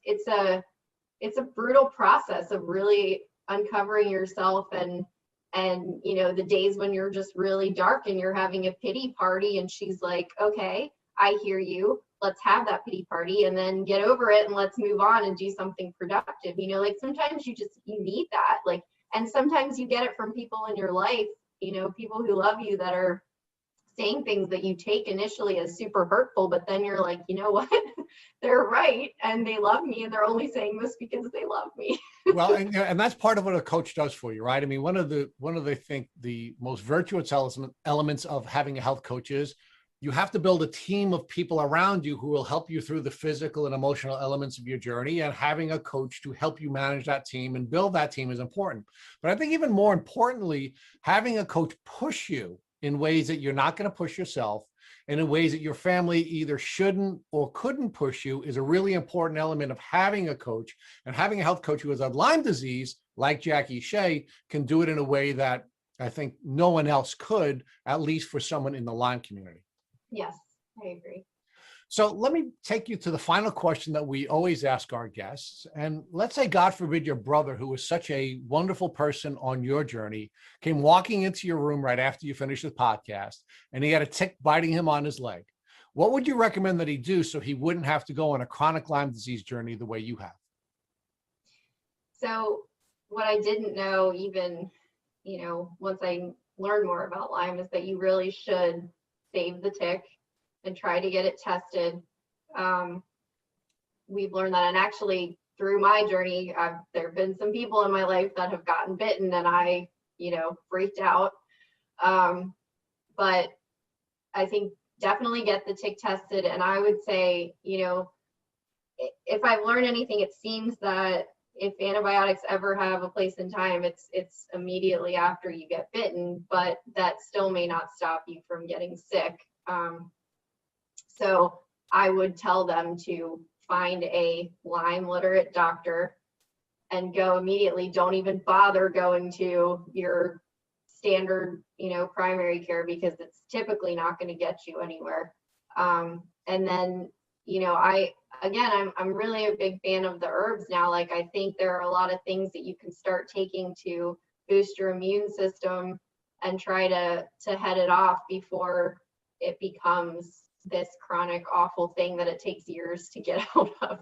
it's a brutal process of really uncovering yourself, and the days when you're just really dark and you're having a pity party, and she's like, okay, I hear you, let's have that pity party, and then get over it, and let's move on and do something productive. Like, sometimes you need that, like, and sometimes you get it from people in your life, people who love you, that are saying things that you take initially as super hurtful, but then you're like, you know what, they're right, and they love me, and they're only saying this because they love me. Well, and that's part of what a coach does for you, right? I mean, one of the I think the most virtuous elements of having a health coach is you have to build a team of people around you who will help you through the physical and emotional elements of your journey, and having a coach to help you manage that team and build that team is important. But I think even more importantly, having a coach push you in ways that you're not going to push yourself, and in ways that your family either shouldn't or couldn't push you, is a really important element of having a coach. And having a health coach who has a Lyme disease, like Jackie Shea, can do it in a way that I think no one else could, at least for someone in the Lyme community. Yes, I agree. So let me take you to the final question that we always ask our guests. And let's say, God forbid, your brother, who was such a wonderful person on your journey, came walking into your room right after you finished the podcast, and he had a tick biting him on his leg. What would you recommend that he do so he wouldn't have to go on a chronic Lyme disease journey the way you have? So what I didn't know, even, once I learned more about Lyme, is that you really should save the tick and try to get it tested. We've learned that, and actually through my journey, there have been some people in my life that have gotten bitten, and I, freaked out. But I think definitely get the tick tested. And I would say, if I've learned anything, it seems that if antibiotics ever have a place in time, it's immediately after you get bitten, but that still may not stop you from getting sick. So I would tell them to find a Lyme literate doctor and go immediately. Don't even bother going to your standard, primary care, because it's typically not going to get you anywhere. And then, I'm really a big fan of the herbs now. Like, I think there are a lot of things that you can start taking to boost your immune system and try to head it off before it becomes this chronic, awful thing that it takes years to get out of.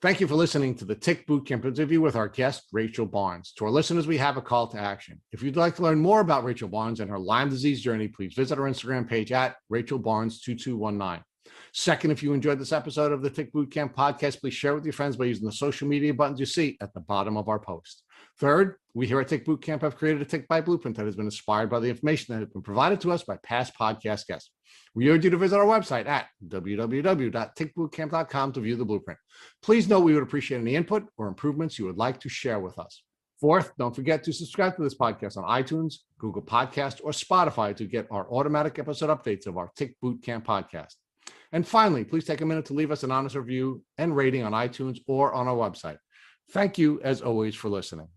Thank you for listening to the Tick Bootcamp interview with our guest, Rachel Barnes. To our listeners, we have a call to action. If you'd like to learn more about Rachel Barnes and her Lyme disease journey, please visit our Instagram page at Rachel Barnes 2219. Second, if you enjoyed this episode of the Tick Bootcamp podcast, please share it with your friends by using the social media buttons you see at the bottom of our post. Third, we here at Tick Bootcamp have created a Tick Bite Blueprint that has been inspired by the information that has been provided to us by past podcast guests. We urge you to visit our website at www.tickbootcamp.com to view the blueprint. Please note we would appreciate any input or improvements you would like to share with us. Fourth, don't forget to subscribe to this podcast on iTunes, Google Podcast, or Spotify to get our automatic episode updates of our Tick Bootcamp podcast. And finally, please take a minute to leave us an honest review and rating on iTunes or on our website. Thank you, as always, for listening.